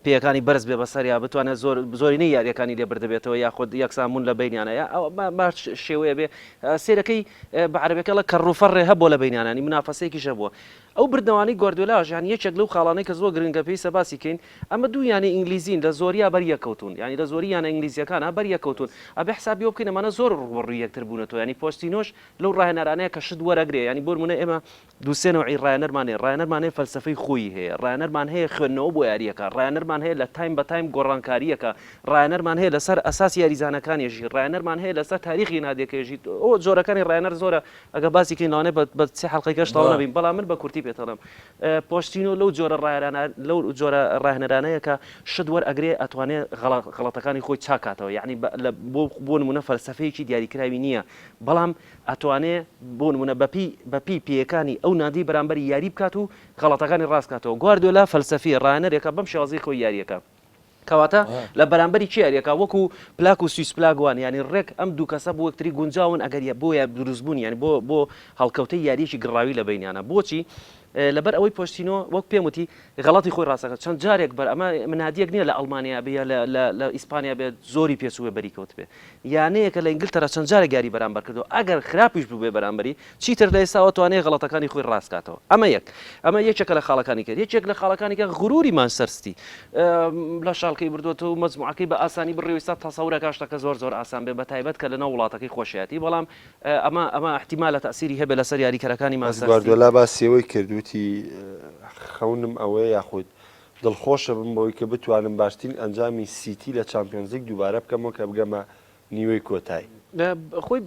پێیەکانی بەرز بێ بەسەریا بتوانێت زۆرینەی یاریەکانی لێ بردەبێتەوە یاخود یەکسامون لە بینیانەیە ئەو باش شێوەیە بێ سێرەکەی بە عەرەبیەکە لە کەڕوفەڕێ هەبووە لە بینیانانی منافەسەیەکیش هەبووە ئەو بردنەوانی گواردیۆلاش یان یەکێک لەو خاڵانەی کە زۆر گرنگە پێی سەباسی کەین ئەمە دوو یانی ئینگلیزین لە زۆریا بەریەکەوتون ینی لە زۆری یانە ئینگلیزیەکانە بەریەکەوتون ئەبێ حسابیەوە بکەین ئەمانە زۆر ڕوبەڕووی یەکتر بوونەتەوە ینی پۆستینۆش لەو ڕاهێنەرانەیە کە شت وەرەگرێ ینی بۆ نمونە ئێمە دووسێ نوعی ڕاهێنەرمانەیە فەلسەفەی خۆی هەیە ڕاهێنەرمان هەیە خوێندنەوە بۆ یاریەکە ڕاهێنەرمان هەیە لە تایم بە تایم گۆڕانکاریەکە ڕاهێنەرمان هەیە لەسەر ئەساسی یاریزانەکانیژی ڕاهێنەرمان هەیە لەسەر تاریخی نادیەکەیژی ئەو جۆرەکانی ڕاهێنەر زۆرە ئەگە باسی کەین لەوانەیە بە سێ حەڵقەیەکەش تەواو نەبین بەڵام من بە کورتی پێتەڵم پۆستینۆ لەو جۆرە ڕاهێنەرانەیە کە شت وەرئەگرێ ئەتوانێت غەڵەتەکانی خۆی چاکاتەوە یعنی بۆ نمونە فەلسەفەیەکی دیاریکراوی نییە بەڵام ئەتوانێت بۆ نمونە بەپی پێیەکانی ئەو نادی بەرامبەری یاری بکات و غەڵەتەکانی ڕاستکاتەوە گواردیۆلا فەلسەفی ڕاهێنەرێکە بەم شێوازەی خۆی یاریەکە کەواتە لە بەرامبەری چی یاریەکە وەکو پلاک و سویس پلاگوان ینی ڕێک ئەم دوو کەسە بۆ وەکتری گونجاون ئەگەر بۆ دروستبوون ینی بۆ هەڵکەوتەی یاریەکی گڕاوی لە بینیانە بۆچی لەبەر ئەوەی پۆشتینۆ وەک پێم وتی غەڵاتی خۆی ڕاستەکە چەند جارێک بەر ئەمە منادیەک نییە لە ئەڵمانیا بێ لە ئیسپانیا بێت زۆری پێچووە بەریکەوت بێ یانەیەکە لە ئینگلتەرا چەند جارێک یاری بەرامبەر کردو ئەگەر خراپیش بوو بێ بەرامبەری چیتر لە ئێستاوە توانێت غەڵەتەکانی خۆی ڕاستکاتەوە ئەمە یەکێکە لە خاڵەکانی کرد یەکێک لە خاڵەکانی کە غروری مانچستەر سیتی لە شاڵکەی بردوێتەوە و مەجموعەکەی بە ئاسانی بڕێویستا تەسەورە کاشتەکە زۆر ئاسان بێ بەتایبەت کە لەناو وڵاتەکەی خۆشیەتی بەڵام ئەمە احتیمالە تەسیری هەبێ لەسەر یاریکەرەکانی مانچستەر گواردیۆلا باسیەوەی کردوتی خەونم ئەوەیە یاخود دڵخۆشە بم بەوەی کە بتوانم باشترین ئەنجامی سیتی لە چامپیۆنز لیگ دووبارە بکەمەوە کە بگەمە نیوەی کۆتایی خۆی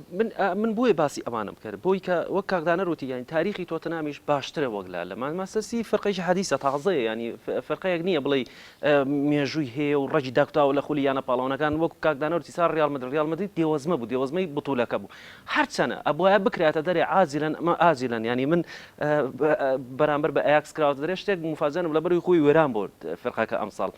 من بۆیە باسی ئەمانم کرد بۆی کە وەک کاکدانە ڕوتی یانی تاریخی تۆتەنامیش باشترە وەگلا لە مانچستەر فەرقەی حەدیثە تازەیە ینی فەرقەیەک نییە بڵێ مێژووی هەیە و ڕەجی داکتاوە لە خولی یانە پاڵەوانەکان وەک کاکدانە ڕوتی سا ڕیال مەدرید دێوەزمە بوو دێوەزمەی بتوولەکە بوو هەرچەنە ئەبوایە بکرێتە دەرێ ئازیلەن ینی من بەرامبەر بە ئەیاکس کراوە دەرێ شتێک مفازەنم لەبەروی خۆی وێران بۆ فەرقەکە ئەمساڵ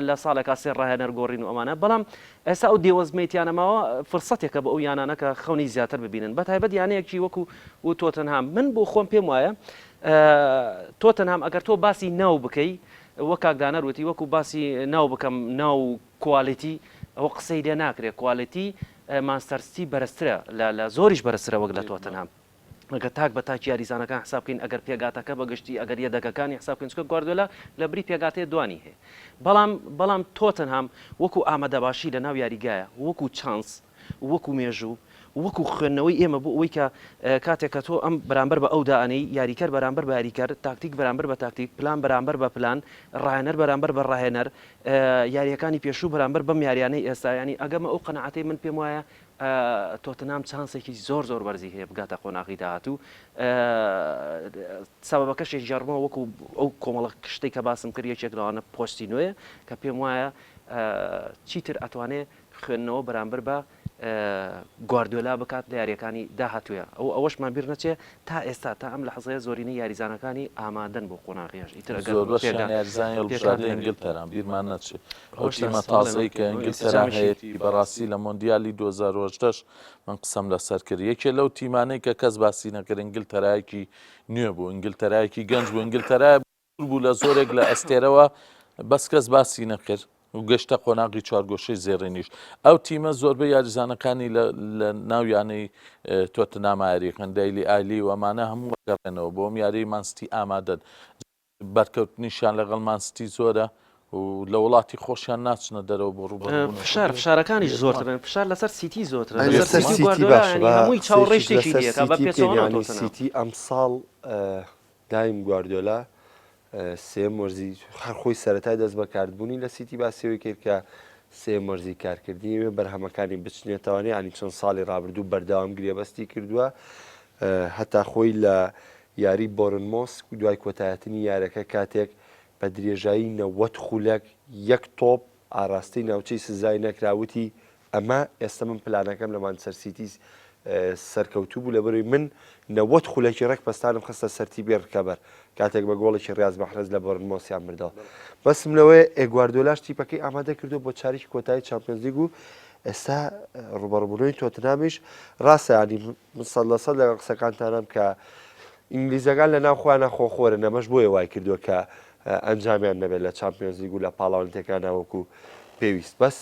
لە ساڵێکا سێ ڕاهێنەر گۆڕین و ئەمانە بەڵام ئێستا ئەو دێوەزمەیتیانەماوە فرسەتێکە بە ئەو یانانە کە خەونی زیاتر ببینن بەتایبەت یانەیەکی وەکو و تۆتەنهام من بۆ خۆم پێم وایە تۆتەنهام ئەگەر تۆ باسی ناو بکەی وەک کاکدانە ڕوتی وەکو باسی ناو بکەم ناو کوالیتی ئەوە قسەی لێ ناکرێت کوالیتی مانچستەر سیتی بەرزترە لە زۆریش بەرزترە وەک لە تۆتەنهام ئەگەر تاک بە تاکی یاریزانەکان حساب بکەین ئەگەر پێگاتەکە بەگشتی ئەگەر یەدەکەکانی حساب بکەین چکە گواردیۆلا لە بری پێگاتەیە دوانی هەیە بەڵام تۆتەنهام وەکو ئامادەباشی لە ناو یاریگایە وەکو چانس وەکو مێژوو وەکو خوێندنەوەی ئێمە بوو ئەوەی کە کاتێک کە تۆ ئەم بەرامبەر بە ئەو داانەی یاریکەر بەرامبەر بە یاریکەر تاکتیک بەرامبەر بە تاکتیک پلان بەرامبەر بە پلان ڕاهێنەر بەرامبەر بە ڕاهێنەر یاریەکانی پێشوو بەرامبەر بەم یاریانەی ئێستایانی ئەگەمە ئەو قەنەعەتەی من پێم وایە تۆتەنهام چانسێکی زۆر بەرزی هەیە بگاتە قۆناغی داهاتوو سەبەبەکەشێک ژەڕمەوە وەکو ئەو کۆمەڵە شتێک کە باسم کرد یەکێک لەوانە پۆستینۆیە کە پێم وایە چیتر ئەتوانێت خوێندنەوە بەرامبەر بە گواردیۆلا بکات لە یاریەکانی داهاتوویە ئەوەشمان بیر نەچێ تا ئێستا تا ئەم لە حەزەیە زۆرینەی یاریزانەکانی ئامادەن بۆ قۆناغیاش ئینگلتەرا بیرمان نەچێت ئەو تیمە تازەی کە ئینگلتەرا هەیەی بەڕاستی لە مۆندیالی 2010 من قسەم لەسەر کرد یەکێ لەو تیمانەی کە کەس باسی نەکرد ئینگلتەرایەکی نوێ بوو ئینگلتەرایەکی گەنج بوو ئینگلتەرا بوو لە زۆرێک لە ئەستێرەوە بەس کەس باسی نەکرد و گەشتە قۆناغی چوارگۆشەی زێڕینیش ئەو تیمە زۆربەی یاریزانەکانی لە ناویانەی تۆتەنهام یاریەکەن دەیلی ئایلی و ئەمانە هەموو وەگەڕێنەوە بۆم یاری مانستی ئامادەن بەرکەوتنیشیان لەگەڵ مانستی زۆرە و لە وڵاتی خۆشیان ناچنە دەرەوە بۆ ڕووبەڕوون فشارەکانیش زۆرترن فشار لەسەر سیتی زۆرترە هەمووی چاوەڕێی شتێکی دیکە بە پێچەوە سیتی ئەمساڵ دایم گواردیۆلا سێم وەرزی خۆی سەرەتای دەست بەکاردبوونی لە سیتی باسیەوەی کرد کە سێم وەرزی کارکردنی بەرهەمەکانی بچنێتەوەنی ینی چەند ساڵی ڕابردوو بەردەوام گرێبەستی کردووە هەتا خۆی لە یاری بۆرنمۆس و دوای کۆتایەتنی یارەکە کاتێک بە درێژایی 90 خولەک یەک تۆپ ئاراستەی ناوچەی سزای نەکراوتی ئەمە ئێستا من پلانەکەم لە مانچستەر سیتی سەرکەوتوو بوو لەبەروی من 90 خولەکی ڕێک پەستانم خستە سەرتی بێ ڕکەبەر کاتێک بە گۆڵێکی ڕاز بەحرەز لە بۆرنمۆسیان بردەوە بەسم لەوەی ئێگواردیۆلاش تیپەکەی ئامادە کردو بۆ چارێکی کۆتایی چامپیۆنز لیگ و ئێستا ڕوبەڕووبوونەوەی تۆتەنهامیش ڕاستە ینی من 100% لەگەڵ قسەکانتانم کە ئینگلیزەکان لە ناو خۆیانە خۆخۆرە نەمەش بۆیە وای کردووە کە ئەنجامیان نەبێت لە چامپیۆنز لیگ و لە پاڵاوانتەکان ناوەکو پێویست بەس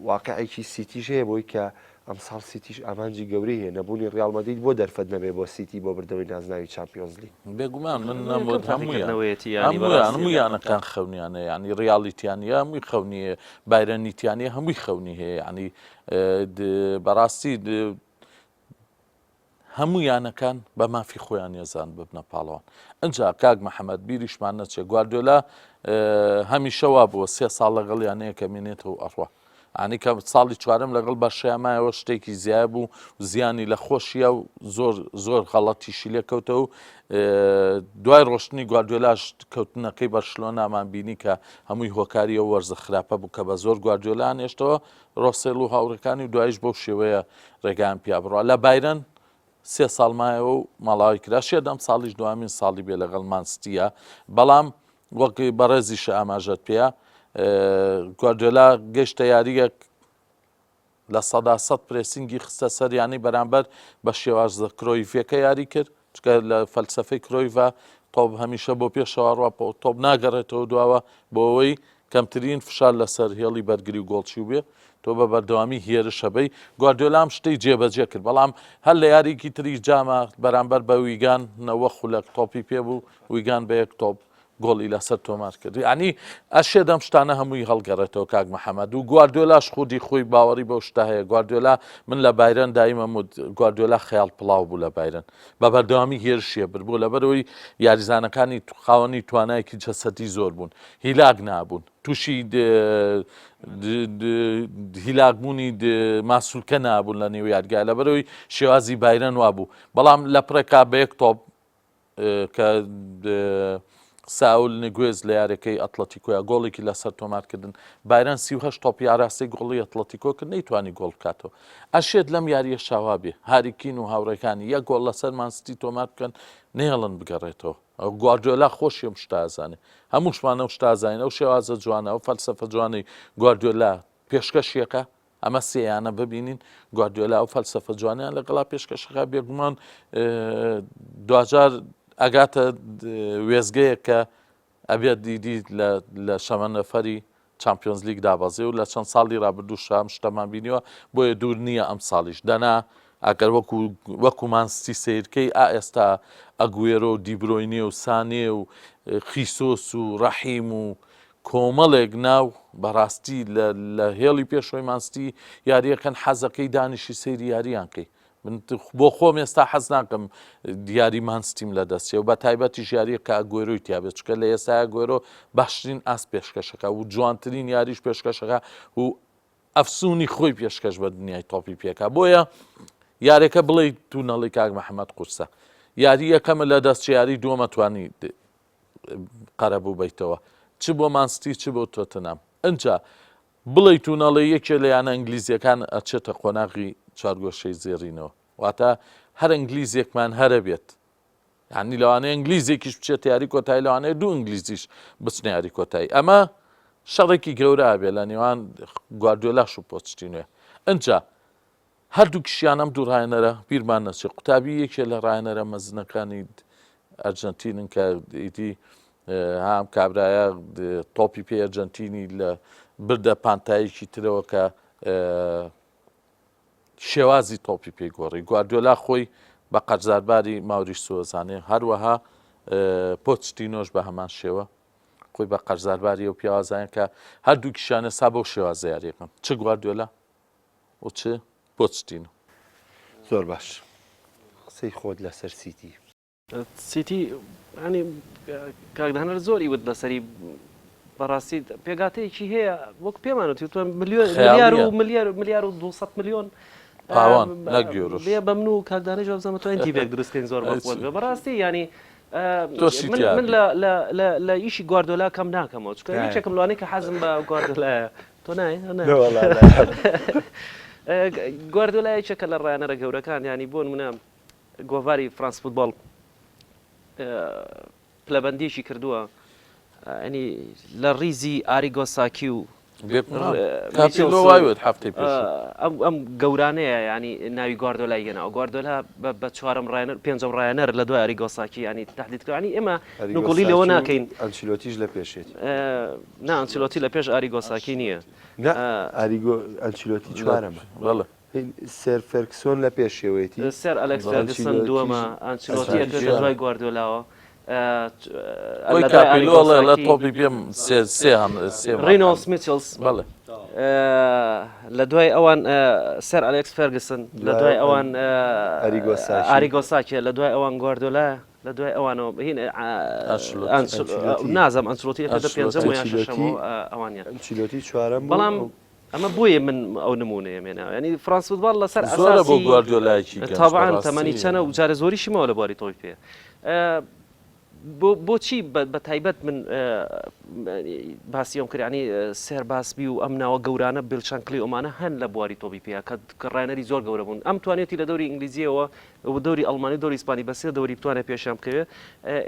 واقعێکی سیتیش هەیە بۆی کە ئەمساڵ سیتیش ئامانجی گەورەی هەیە نەبوونی ڕیال مەدرید بۆ دەرفەت نەبێ بۆ سیتی بۆ بردەوەی نازناوی چامپیۆنز لیگ بێگومان من هەموویانەکان خەونیانە ینی ڕیاڵیتیانە هەمووی خەونیە بایرەنیتیانە هەمووی خەونی هەیە ینی بەڕاستی هەموویانەکان بە مافی خۆیان ێزان ببنە پاڵەوان ئەجا کاک محەممەد بیریشمان نەچێ گواردیۆلا هەمیشەوا بووە 3 ساڵ لەگەڵیانەیە کە مێنێتەوە ئەڕوا ئانی کە ساڵی چوارم لەگەڵ بەشەیەمایەوە شتێکی زیای بوو زیانی لە خۆشیە و زۆر غەڵەتیشی لێکەوتە و دوای ڕۆشتنی گواردیۆلاش کەوتنەکەی بەرشلۆنامان بینی کە هەمووی هۆکاری و وەرزە خراپە بوو کە بە زۆر گواردیۆلا هێشتەوە ڕۆسێل و هاوڕەکانی و دوایش بەو شێوەیە ڕێگان پیا بڕوە لە بایرەن 3 ساڵ مایەوە و ماڵاوی کرا شێدەم ساڵیش دوامین ساڵی بێ لەگەڵ مانستیە بەڵام وەکی بەڕێزیشە ئاماژەت پێە گواردیۆلا گەشتە یاریەک لە 100% پرێسینگی خستە سەریانی بەرامبەر بە شێواز کرۆیڤەکە یاری کرد چکە لە فەلسەفەی کرۆیڤە تۆپ هەمیشە بۆ پێشەوەڕوا تۆپ ناگەڕێتەوە دواوە بۆ ئەوەی کەمترین فشار لەسەر هێڵی بەرگری و گۆڵچی بێ تۆ بە بەردەوامی هێرشەبەی گواردیۆلام شتەی جێبەجێ کرد بەڵام هەر لە یاریکی تری جامە بەرامبەر بە ویگان نەوە خولەک تۆپی پێ بوو ویگان بە یەک تۆپ گۆڵی لەسەر تۆمار کرد ینی ئەشێ دەم شتانە هەمووی هەڵگەڕێتەوە کاک محەممەد و گواردیۆلاش خودی خۆی باوەڕی بەو شتا هەیە گواردیۆلا من لە بایرەن دایمە گواردیۆلا خەیاڵ پڵاو بوو لە بایرەن بە بەردەوامی هێرشیە بوو لەبەرەوەی یاریزانەکانی خاوەنی توانایەکی جەسەدی زۆر بوون هیلاک نابوون تووشی هیلاکبوونی ماسوولکە نابوون لە نێو یادگای لەبەرەوەی شێوازی بایرەن وابوو بەڵام لە پڕێکا بە یەک تۆپ کە ساول نگوێز لە یارەکەی ئەتلەتیکۆیە گۆڵێکی لەسەر تۆمارکردن بایرەن 38 تۆپی ئاراستەی گۆڵی ئەتلەتیکۆ کرد نەیتوانی گۆڵ بکاتەوە ئەشێت لەم یاریە شاوا بێ هاریکین و هاوڕێکانی یەک گۆڵ لەسەر مانستی تۆمار بکەن نێڵن بگەڕێتەوە گواردیۆلا خۆشی ئەم شتە ئازانێ هەمووشمان ئەو شتە ئازانین ئەو شێوازە جوانە ئەو فەلسەفە جوانەی گواردیۆلا پێشکەشیەکە ئەمە سێیانە ببینین گواردیۆلا ئەو فەلسەفە جوانیان لەگەڵا پێشکەشەکە بێگومان دوجار ئەگاتە وێزگەیە کە ئەبێت دیدی لە شەمە نەفەری چامپیۆنز لیگ دابەزێ و لە چەند ساڵی ڕابردوو شام شتەمان بینیوە بۆیە دوور نییە ئەم ساڵیش دەنا ئەگەر وەکو مانستی سیرکەی ئێستا ئەگوێرۆ و دیبرۆینێ و سانێ و خیسۆس و ڕەحیم و کۆمەڵێک ناو بەڕاستی لە هێڵی پێشۆی مانستی یاریەکەن حەزەکەی دانیشی سەیری یاریانکەی بۆ خۆم ئێستا حەز ناکەم دیاری مانستیم لە دەستێ و بە تایبەتی ژیاری کە ئەگوێرۆی تیاابێت چکە لە ئێستا گوێرۆ باشترین ئاس پێشکەشەکە و جوانترین یاریش پێشکەشەکە و ئەفسونی خۆی پێشکەش بە دنیای تۆپی پێکە بۆیە یارێکە بڵێ تو نەڵی کاک محەممەد قورسە یاری یەکەمە لە دەست یاری دووەمەتوانی قەرەبوو بیتەوە چ بۆ مانستی چ بۆ تۆتنام ئەجا بڵێ تو نەڵێ یەکێ لە یانە ئەنگلیزیەکان ئەچێتە قۆناغی چارگۆشەی زێڕینەوە واتە هەر ئەنگلیزیێکمان هەرە بێت یعنی لەوانەیە ئەنگلیزێکیش بچێت یاری کۆتایی لەوانەیە دوو ئەنگلیزیش بچنە یاری کۆتایی ئەمە شەڕێکی گەورە بێت لە نێوان گواردیۆلاش و پۆچتینۆیە ئەجا هەردوو کشیان ئەم دوو ڕایەنەرە بیرمان نەچێت قوتابی یەکێ لە ڕایەنەرە مەزنەکانی ئەرجەنتینن کە ئیدی هام کابرایە تۆپی پێ ئەرجەنتینی لە بردە پانتایەکی ترەوە کە شێوازی تۆپی پێی گۆڕی گواردیۆلا خۆی بە قەرزارباری ماوریش سۆزانێ هەروەها پۆچتینۆش بە هەمان شێوە خۆی بە قەرزارباری و پیاوازایان کە هەردوو کیشانە سا بەو شێوازە یاریەکەن چ گواردیۆلا و چ پۆچتینۆ زۆر باش قسەی خۆت لەسەر سیتی سیتی ینی کاکدانەر زۆری وت لەسەری بەڕاستی پێگاتەیەکی هەیە وەک پێمانەتی تۆ ملیار و 200 میلیۆن پاوان نەگیۆرش بێ بە من و کاکدانەی جوابزەمە تۆ ئەنتیبێک دروستکەین زۆر بەڕاستی ینی من لە ئیشی گواردیۆلا کەم ناکەمەوە چکە هیچێکم لەوانەیە کە حەزم بە گواردیۆلایە تۆ نایە گواردیۆلا یەکێکە لە ڕایەنەرە گەورەکان ینی بۆ نمونە گۆڤاری فرانس فوتبۆڵ پلەبەندیشی کردووە ینی لە ڕیزی ئاریگۆساکی و ئەم گەورانەیە ینی ناوی گواردیۆلای هێناوە گواردیۆلا بە چوارەم ڕایەنەر پێنجەم ڕایەنەر لە دوای ئاریگۆساکی ینی تهدیدکردنی ئێمە نوگوڵی لەوە ناکەین ئەنچیلۆتیش لە پێشێت نا ئەنچیلۆتی لە پێش ئاریگۆساکی نییە ئەنچیلۆتی چوارەمە سەر فەرکسۆن لە پێشێوەیەتی سەر ئەلێکس فەرگسن دووەمە ئەنچیلۆتی ئەکرد لە دوای گواردیۆلاوە لە تۆپی پێم ڕینۆڵس میچلز لە دوای ئەوان سەر ئەلێکس فەرگسن لە دوای ئەوان ئاریگۆساکیە لە دوای ئەوان گواردیۆلایە لە دوای ئەوانەوە نازەم ئەنچیلۆتی پێنجەم یا شەشەم ئەوانیان ئەنچیلۆتی چوارەم بەڵام ئەمە بۆیە من ئەو نمونەیە مێناوە ینی فرانس فوتبۆڵ لەسەر ئەساسی گواردیۆلایەکی تابعاً تەمەنی چەنە و جارە زۆریشیمەوە لە بواری تۆی پێ بۆچی بە تایبەت من باسی ئەم کردانی سێر باسبی و ئەم ناوە گەورانە بلچانکلی ئۆمانە هەن لە بواری تۆپی پێ کە ڕایەنەری زۆر گەورە بوون ئەم توانێتی لە دەوری ئینگلیزیەوە و دەوری ئەڵمانی دەوری ئیسپانی بەسێ دەوری بتوانێت پێشام بکەوێ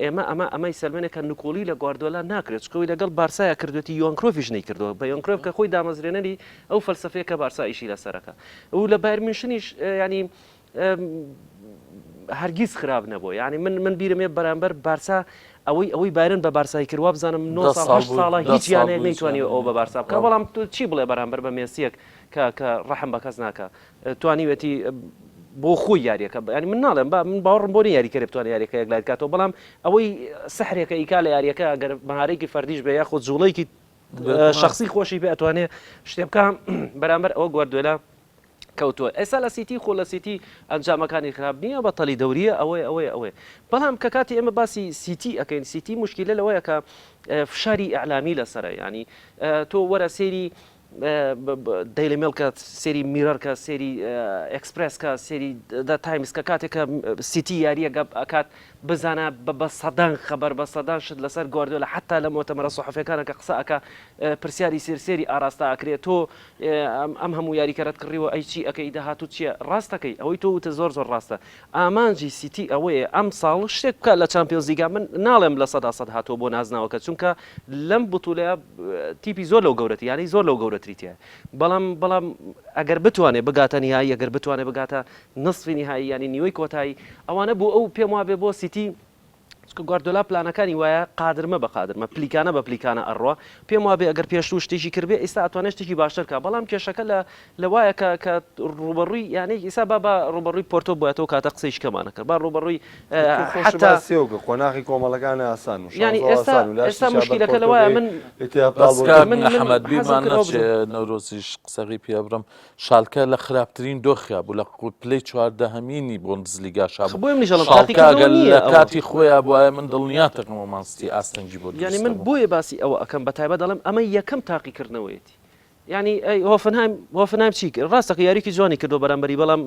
ئێمە ئەمەی سەلمێنێکە نکۆلی لە گواردیۆلا ناکرێت چکەوەی لەگەڵ بارسایە کردوێتی یۆن کرۆفیش نەیکردەوە بە یۆن کرۆف کە خۆی دامەزرێنەری ئەو فەلسەفەیە کە بارسا ئیشی لەسەرەکە و لە بایر میونخنیش ینی هەرگیز خراپ نەبووە ینی من بیرمێ بەرامبەر بارسا ئەوەی بارن بە بارسایی کردوا بزانم 9 ساڵ ساڵە هیچ یانێک نەیتوانانی ئەو بە بارسا بکە بەڵام چی بڵێ بەرامبەر بە مێسیەک کە ڕەحم بە کەس ناکە توانیوێتی بۆ خۆی یاریەکە ینی من ناڵێم من باوەڕم بۆ یاریکە بتوانێت یاریەکە یەکلای بکاتەوە بەڵام ئەوەی سەحرێکە ئیکا لە یاریەکە ئەگەر مەهارەیەکی فەردیش بێ یاخۆ جوڵەیەکی شخصی خۆشی بێ ئەتوانێت شتێ بکە بەرامبەر ئەوە گواردیۆلا کەوتووە ئێستا لە سیتی خۆ لە سیتی ئەنجامەکانی خراپ نییە بەتەڵی دەوریە ئەوەی بەڵام کە کاتی ئێمە باسی سیتی ئەەکەین سیتی مشکلە لەوەیە کە فشاری ئەعلامی لەسەرە ینی تۆ وەرە سێری دەیلی مێڵکە سێری میرەرکە سێری ئەکسپرسکە سێری دا تایمسکە کاتێکە سیتی یاریە ئەکات بزانە بە سەدان خەبەر بە سەدان شت لەسەر گواردیۆلا حتا لە مۆتەمەرە سۆحفەکانە کە قسە ئەکا پرسیاری سێری ئاراستا ئەکرێت تۆ ئەم هەموو یاریکەرت کڕیوە ئەی چی ئەەکەی داهاتوو چییە ڕاستەکەی ئەوەی تۆ وتە زۆر ڕاستە ئامانجی سیتی ئەوەیە ئەم ساڵ شتێک بکە لە چامپیۆنز لیگا من ناڵێم لە سەد هاتووە بۆ نازناوەکە چونکە لەم بوتولەیە تیپی زۆر لەو گەورەتی یانی زۆر لەو گەورەتریتە بەڵام ئەگەر بتوانێت بگاتە نیایی ئەگەر بتوانێت بگاتە نصفی نهایی ینی نیوەی کۆتایی ئەوانە بۆ ئەو پێم وابێ بۆ سیتی گواردیۆلا پلانەکانی وایە قادرمە بە قادرمە پلیکانە بە پلیکانە ئەڕوا پێم وابێ ئەگەر پێشوو شتێکی کردبێ ئێستا ئەتوانێت شتێکی باشترکە بەڵام کێشەکە لە وایە کە ڕوبەڕووی یانەی ئێستا بە ڕوبەڕووی پۆرتۆ بۆێتەوە کاتە قسەی شکەمانە کرد با ڕوبەڕووی حتا قۆناغی کۆمەڵەکانی ئاسان و ینی ئێستا مشکلەکە لەوایە من حەمەد بیرمان نەچێ نەورۆزیش قسەغی پێ بڕم شالکە لە خراپترین دۆخیا بوو لە پلەی 14هەمینی بۆندزلیگاشا لە کاتی خۆیان بۆ من دڵنیاتەکەمە مانستی ئاستەنگی بۆ ینی من بۆیە باسی ئەوە ئەەکەم بە تایبەت دەڵێم ئەمە یەکەم تاقیکردنەوەیەتی ینی هۆفنهایم چی کرد ڕاستەکە یاریکی جوانی کردو بەرامبەری بەڵام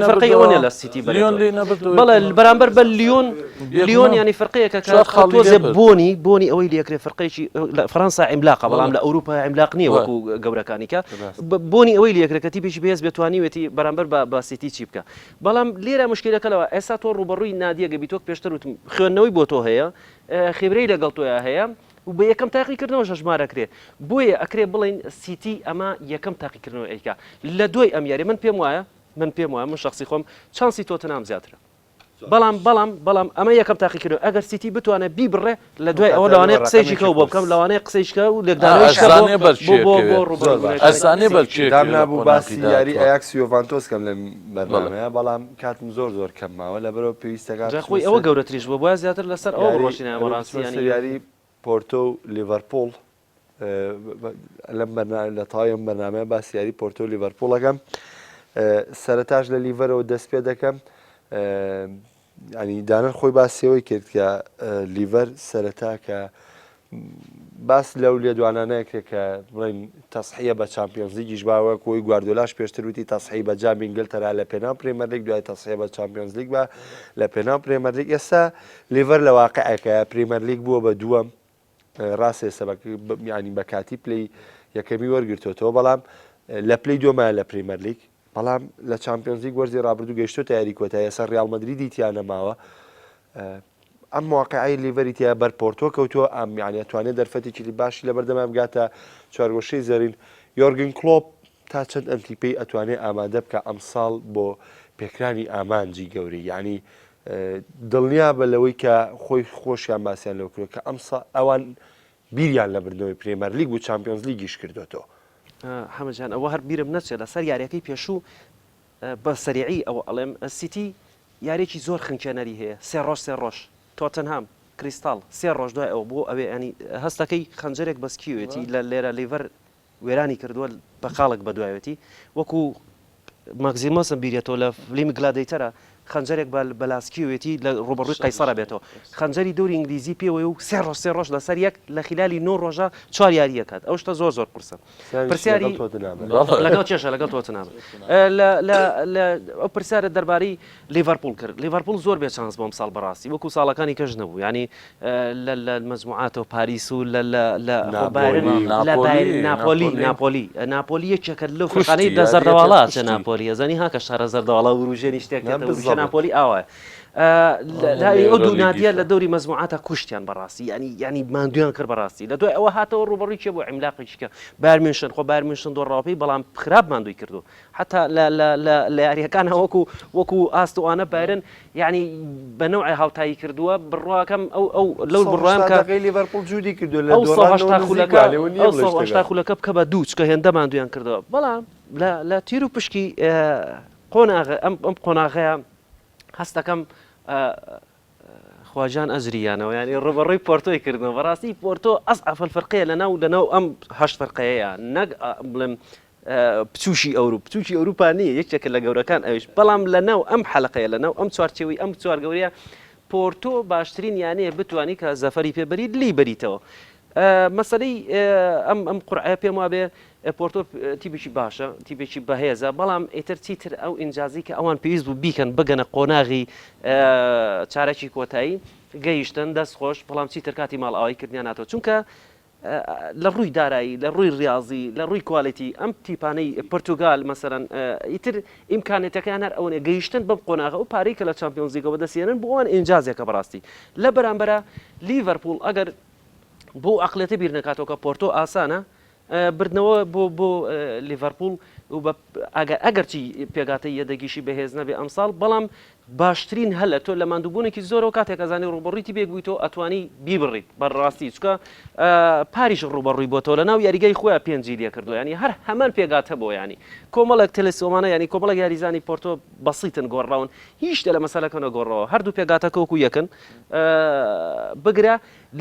فەرقی ئەوە نیە لە سیتی بەڵێ بەرامبەر بە لیۆن ینی فەرقەیەکە تۆزێ بۆنی ئەوەی لێکرێ فەرقەیەکی فەرەنسا عیملاقە بەڵام لە ئەوروپا عیملاق نییە وەکو گەورەکانیکە بۆنی ئەوەی لێکرێت کە تیپێکی بێز بێتوانیوێتی بەرامبەر بە سیتی چی بکە بەڵام لێرە مشکلەکەلەوە ئێستا تۆ ڕوبەڕووی نادیەگە بیتۆک پێشتر وتم خوێندنەوەی بۆ تۆ هەیە خێبرەی لەگەڵ تۆیە هەیە و بە یەکەم تاقیکردنەوە ژمارەکرێ بۆیە ئەکرێ بڵین سیتی ئەمە یەکەم تاقیکردنەوە ئەیکا لە دوای ئەم یاری من پێم وایە من شخصی خۆم چانسی تۆتەنام زیاترە بەڵام ئەمە یەکەم تاقیکردنەوە ئەگەر سیتی بتوانێت بیبڕێ لە دوای ئەوە لەوانەیە قسەیشی کەو بۆ بکەم لەوانەیە قسەیشکە و لێکدانەوەی باسی یاری ئەیاکس یۆڤانتۆسکەم لە بەرنامەیە بەڵام کاتم زۆر کەمماوە لەبەرەوە پێویستەکە خۆی ئەوە گەورەتریش بۆ بۆە زیاتر لەسەر ئەوە ڕۆژینە ئەمەڕاستی یاری پۆرتۆ و لیڤەرپۆڵ لەم لە تایم بەرنامەیە باسی یاری پۆرتۆ و لیڤەرپۆڵەکەم سەرەتاش لە لیڤەرەوە دەست پێ دەکەم ینی دانر خۆی باسیەوەی کرد کە لیڤەر سەرەتا کە باس لەو لێدوانانەیەکرێت کە بڵین تەسحیە بە چامپیۆنز لیگیش باوە کۆی گواردیۆلاش پێشتر وتی تەسحی بە جامی ئینگلتەرا لە پێناو پرێمەر لیگ دوای تەسحیە بە چامپیۆنز لیگ بە لە پێناو پرێمەر لیگ ئێستا لیڤەر لە واقعەکە پرێمەر لیگ بووە بە دووەم ڕاستێسە ینی بە کاتی پلەی یەکەمی وەرگرتوێتەوە بەڵام لە پلەی دووەمایە لە پرێمەر لیگ بەڵام لە چامپیۆنز لیگ وەرزی ڕابردوو گەیشتۆتە یاری کۆتاییە سەر ڕیال مەدریدی تیان نەماوە ئەم واقعی لیڤەری تیا بەر پۆرتۆ کەوتووە ئەم یعنی ئەتوانێت دەرفەتێکی باشی لە بەردەما بگاتە چوارگۆشەی زەرین یۆرگن کلۆپ تا چەند ئەنتیپەی ئەتوانێت ئامادە بکە ئەم ساڵ بۆ پێکرانی ئامانجی گەورەی یعنی دڵنیا بە لەوەی کە خۆی خۆشیان باسییان لەو کرد کە ئەم ئەوان بیریان لە بردنەوەی پرێمەر لیگ و چامپیۆنز لیگیش کردوێتەوە حەمەجان ئەوە هەر بیرم نەچێت لەسەر یاریەکەی پێشوو بە سەریعی ئەوە ئەڵێم سیتی یارێکی زۆر خنکێنەری هەیە سێ ڕۆژ تۆتنهام کریستال 3 ڕۆژ دوای ئەو بۆ ئەوێ ینی هەستەکەی خەنجەرێک بەسکیوێتی لە لێرە لیڤەر وێرانی کردووە بە خاڵک بەدوایەتی وەکو ماگزیمۆسم بیرێتەوە لە فلیمی گلادەیتەرە خەنجەرێک بەلاسکیوێتی لە ڕوبەڕووی قەیسەرە بێتەوە خەنجەری دەوری ئینگلیزی پێوەی و 3 ڕۆژ لەسەر یەک لە خلالی 9 ڕۆژە 4 یاریەکات ئەو شتە زۆر قورسە پرسیاری لەگەڵ چێشە لەگەڵ تۆتنهام ئەو پرسیارە دەربارەی لیڤەرپۆڵ کرد لیڤەرپۆڵ زۆر بێچانس بۆم ساڵ بەڕاستی وەکو ساڵەکانی کەش نەبوو ینی لە مەجموعاتەوە پاریس و ناپۆلی یەکێکە لەو فرقانەی دە زەردەواڵات چە ناپۆلی ئەزانی هاکە شارە زەردەواڵا وروژێنی شتێک ناپۆلی ئاوە ئەو دوو نادیە لە دەوری مەزموعاتە کوشتیان بەڕاستی ینی ماندویان کرد بەڕاستی لە دوای ئەوە هاتەوە ڕوبەڕووی چێ بۆ عیملاقێکیکە باێرمێنشن خۆ باێرمێنشن دۆڕاوپی بەڵام خراپ ماندوی کردو حتا لە یاریەکان وەکو ئاستوانە بارن ینی بەنەوعی هاوتایی کردووە بڕواکەم ئەو لەو بڕوان کە لیڤەرپوڵ جوودی کردو لە هەشتا خولەکە بکە بە دوو چکە هێندە ماندویان کردەوە بەڵام لە تیر و پشکی ئەم قۆناغەیە هەستەکەم خواجان ئەزریانەوە ینی ڕوبەڕووی پۆرتۆی کردنەوە بەڕاستی پۆرتۆ ئەسعەف الفەرقەیە لەناو ئەم هەشت فەرقەیەیە نەک بڵێم پچوشی ئەوروپا نییە یەکێکە لە گەورەکان ئەوش بەڵام لەناو ئەم حەلقەیە لەناو ئەم چوارچێوی ئەم چوار گەورەیە پۆرتۆ باشترین یانەیە بتوانی کە زەفەری پێبەریت لی بەریتەوە مەسەلەی ئەم قورعە پێم وابێ پۆرتۆ تیبێکی باشە تیبێکی بەهێزە بەڵام ئیتر چیتر ئەو ئینجازی کە ئەوان پێویست بوو بیکەن بگەنە قۆناغی چارەکی کۆتایی گەیشتن دەست خۆش بەڵام چیتر کاتی ماڵ ئاوای کردیان ناتەوە چونکە لە ڕووی دارایی لە ڕووی ڕاضی لە ڕووی کوالیتی ئەم تیپانەی پرتوگال مەسەرەن ئیتر ئیمکانێتەکان هەر ئەوەیە گەیشتن بەم قۆناغە و پارەی کە لە چامپیۆنز لیگەوە دەستێنن بۆ ئەوان ئینجازێکە بەڕاستی لە بەرامبەرە لیڤەرپوڵ ئەگەر بۆ عقلێتە بیر نکاتەوە کە پۆرتۆ ئاسانە بردنەوە بۆ لیڤەرپوڵ ئەگەرچی پێگاتەی یەدەگیشی بەهێز نەبێ ئەمساڵ بەڵام باشترین هەلە تۆ لە ماندووبوونێکی زۆرەوە کاتێک ئەزانی ڕوبەڕوویتی بێگویتەوە ئەتوانی بیبڕیت بەڕاستی چکە پاریش ڕوبەڕووی بۆتەوە لە ناو یاریگای خۆیان پێنجی لێ کردو ینی هەر هەمان پێگاتە بۆ ینی کۆمەڵک تەلەسۆمانە ینی کۆمەڵک یاریزانی پۆرتۆ بەسیتن گۆڕاون هیچ لە مەسەلەکەنە گۆڕەوە هەردوو پێگاتەکە وەکو یەکن بگرە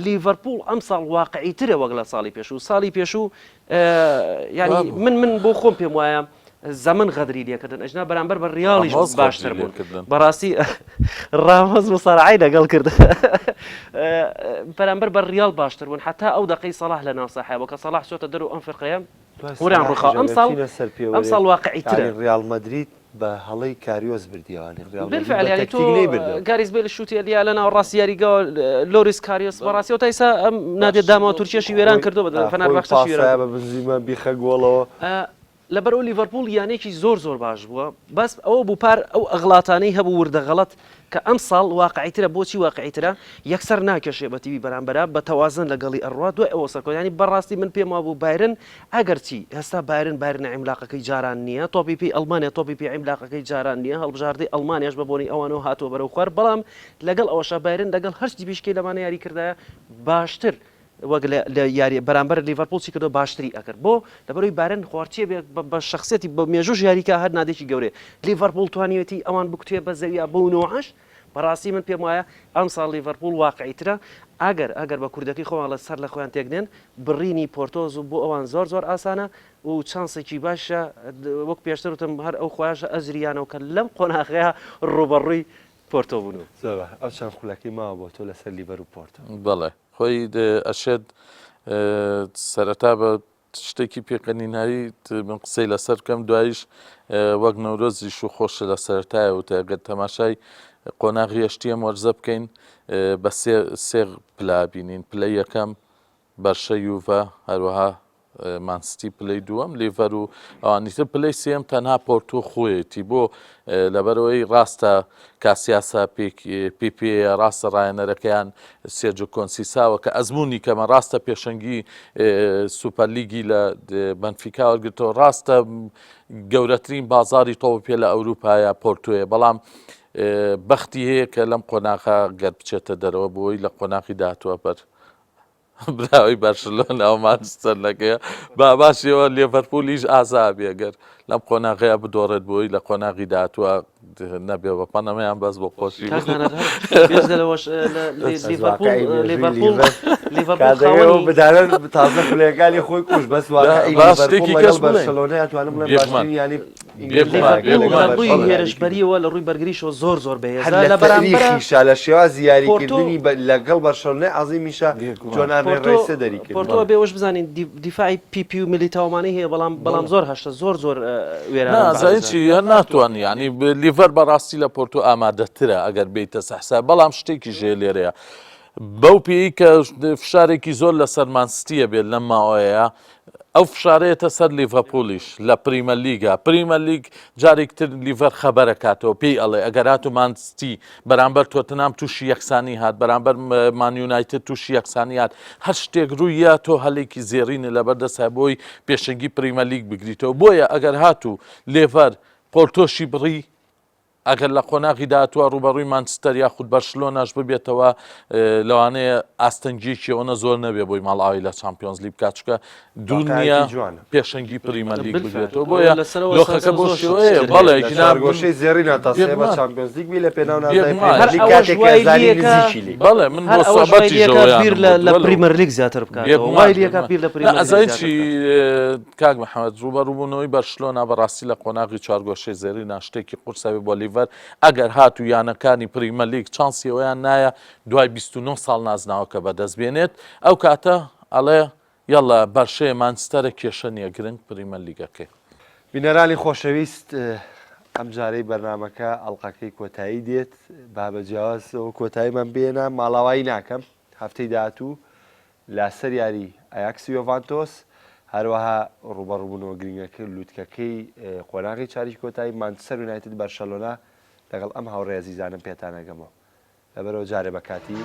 لیڤەرپوڵ ئەم ساڵ واقعیترە وەک لە ساڵی پێشوو ساڵی پێشوو ینی من بۆ خۆم پێم وایە زەمن غەدری لێکردن ئەژنا بەرامبەر بە ڕیاڵیش باشتر بوون بەڕاستی ڕامۆز مسارعی لەگەڵ کرد بەرامبەر بە ڕیاڵ باشتر بوون حتا ئەو دقەی سەلاح لە ناو ساحەیە کە سەلاح چۆتە دەرەوە ئەم فەرقەیە وەران ڕووخا ئەم ساڵ واقعیترە ڕیاڵ مەدرید بە هەڵەی کاریۆز بردیوانێ بالفعل يعني تو گاریز بێل شوتی لیا لەناو ڕاستی یاریگا لۆریس کاریۆس بەڕاستی تا ئێستا ئەم نادێت دامەوە تورکیەشی وێران کردو بە فەنەربەختەشی وێران بە بنزیمە بیخە گۆڵەوە لەبەرەوە لیڤەرپوڵ یانێکی زۆر باش بووە بەس ئەوە بوو پار ئەو ئەغڵاتانەی هەبوو وردە غەڵەت کە ئەم ساڵ واقعیترە بۆچی واقعیترە یەکسەر ناکێشێ بە تیوی بەرامبەرە بە تەوازن لەگەڵی ئەڕوا دوای ئەوە سەرکۆیانی بەڕاستی من پێم وابوو بایرن ئەگەرچی هێستا بایرن عیملاقەکەی جاران نییە تۆپی پێی ئەڵمانیا تۆپی پێی عیملاقەکەی جاران نییە هەڵبژاردەی ئەڵمانیاش بە بۆنی ئەوانەوە هاتووە بەرەو خوار بەڵام لەگەڵ ئەوەشە بایرن لەگەڵ هەرچی بیشکەی لەمانە یاری کردایە باشتر وەک لە یاری بەرامبەر لیڤەرپوڵی کردو باشتری ئەکرد بۆ لەبەرەوەی بارن خوارچێ بە شخصێتی بە مێژوش یاریکە هەر نادێکی گەورەیە لیڤەرپوڵ توانیوێتی ئەوان بکوتێ بە زەویە بۆ نۆعش بەڕاستی من پێم وایە ئەم ساڵ لیڤەرپوڵ واقعیترە ئەگەر بە کوردەکەی خۆیان لە سەر لە خۆیان تێکنێن بڕینی پۆرتۆز و بۆ ئەوان زۆر ئاسانە و چانسێکی باشە وەک پێشتر وتم هەر ئەو خۆیانشە ئەزریانەوە کە لەم قۆناغەیە ڕوبەڕووی پۆرتۆ بوون ئەو چەند خولەکەی ماوە بۆ تۆ لەسەر لیڤەر و پۆرتۆ بەڵێ خۆی ئەشێت سەرەتا بە شتێکی پێکەنینایی من قسەی لەسەر بکەم دوایش وەک نەورۆزیش و خۆشە لە سەرەتایە و تەگەر تەماشای قۆناغی هەشتیەم وەرزە بکەین بە سێ پلا بینین پلەی یەکەم بەرشە یوڤە هەروەها مانستی پلەی دووەم لیڤەر و ئەوانیتر پلەی سێم تەنها پۆرتۆ خۆیەتی بۆ لەبەرەوەی ڕاستە کاسیاسا پێ ڕاستە ڕایەنەرەکەیان سێرجۆ کۆنسیساوە کە ئەزمموی کەمە ڕاستە پێشەنگی سوپەرلیگی لە بەنفیکا وەرگرتەوە ڕاستە گەورەترین بازاری تۆپ پێ لە ئەوروپایە پۆرتۆیە بەڵام بەختی هەیە کە لەم قۆناغا گەر بچێتە دەرەوە بۆی لە قۆناغی داهاتوە بەر براوی بەرشلۆنە ئەو مانچستەرەکەیە باشیەوە لیڤەرپوڵیش ئازابێگەر لەم قۆناغەیە بدۆڕێت بۆی لە قۆناغی داهاتوە نەبێ بە پەنەمەیان بەس بۆ خۆشی بدارن تازە خولەکانی خۆی کوش بەس بەرشلۆنە توانم بڵێم باشترین ینی هێرشبەریەوە لە ڕووی بەرگریشەوە زۆر بەهێز لە بەرامبەریشە لە شێوازی یاریکردنی لەگەڵ بەرشلۆنەی عەزیمیشە جۆنان ڕێسە دەریکرد پۆرتۆ بێوەش بزانین دیفاعی پیپی و ملیتاومانی هەیە بەڵام زۆر هەشتە زۆر وێران زایچی هەر ناتوانانی ینی لیڤەر بەڕاستی لە پۆرتۆ ئامادەترە ئەگەر بیتە سەحسا بەڵام شتێکی ژێ لێرەیە بەو پێی کە فشارێکی زۆر لەسەر مانستیە بێت لەم ماوەیە ئەو فشارەیەتە سەر لیڤەپۆلیش لە پریمە لیگا پریمە لیگ جارێکتر لیڤەر خەبەرەکاتەوە پێی ئەڵێ ئەگەر هات و مانستی بەرامبەر تۆتنام تووشی یەکسانی هات بەرامبەر مانیونایتد تووشی یەکسانی هات هەر شتێک ڕوویە تۆ هەلێکی زێڕینە لەبەردەسا بۆی پێشەنگی پریمە لیگ بگریتەوە بۆیە ئەگەر هات و لێڤەر پۆرتۆشی بڕی ئەگەر لە قۆناغی داهاتوە ڕوبەڕووی مانچستەر یاخود بەرشلۆناش ببێتەوە لەوانەیە ئاستەنگیەکی ئەوە زۆر نەبێ بۆی ماڵاوی لە چامپیۆنز لیگ بکات چکە دڵنیە پێشەنگی پریمە لیگ بگرێتەوە بۆیە لۆخەکە بۆ شێوەیە بەڵێ گۆشەی زێڕینە تا سێمە چامپیۆنز لیگ بی لە پێناو بەڵێ من بۆ سابەتی بیر لە پریمەر لیگ زیاتر بکاتەوە وای لێکات بیر لە پریمەر لیگ ئەزایکی کاک محەممەد ڕوبەڕووبوونەوەی بەرشلۆنا بەڕاستی لە قۆناغی چوارگۆشەی زێڕینە شتێکی قورسەوی بۆ لیڤەر ئەگەر هات و یانەکانی پریمە لیگ چانسیەوەیان نایە دوای 29 ساڵ نازناوەکە بەدەست بێنێت ئەو کاتە ئەڵێ یاڵە بەرشەیە مانچستەرە کێشە نیە گرنگ پریمە لیگەکەی بینەرانی خۆشەویست ئەم جارەی بەرنمەکە ئەڵلقەکەی کۆتایی دێت بابە جیاوازەوە کۆتاییمان بێنە ماڵاوایی ناکەم هەفتەی داهاتوو لاسەر یاری ئایاکسی یۆڤانتۆس هەروەها ڕوبەڕووبوونەوە گرنگەکە لووتکەکەی قۆناغی چاریش کۆتایی مانچستەر یونایتد بەرشەلۆنا لەگەڵ ئەم هاوڕێ عەزیزانم پێتان ئەگەمەوە لەبەرەوە جارێ بە کاتی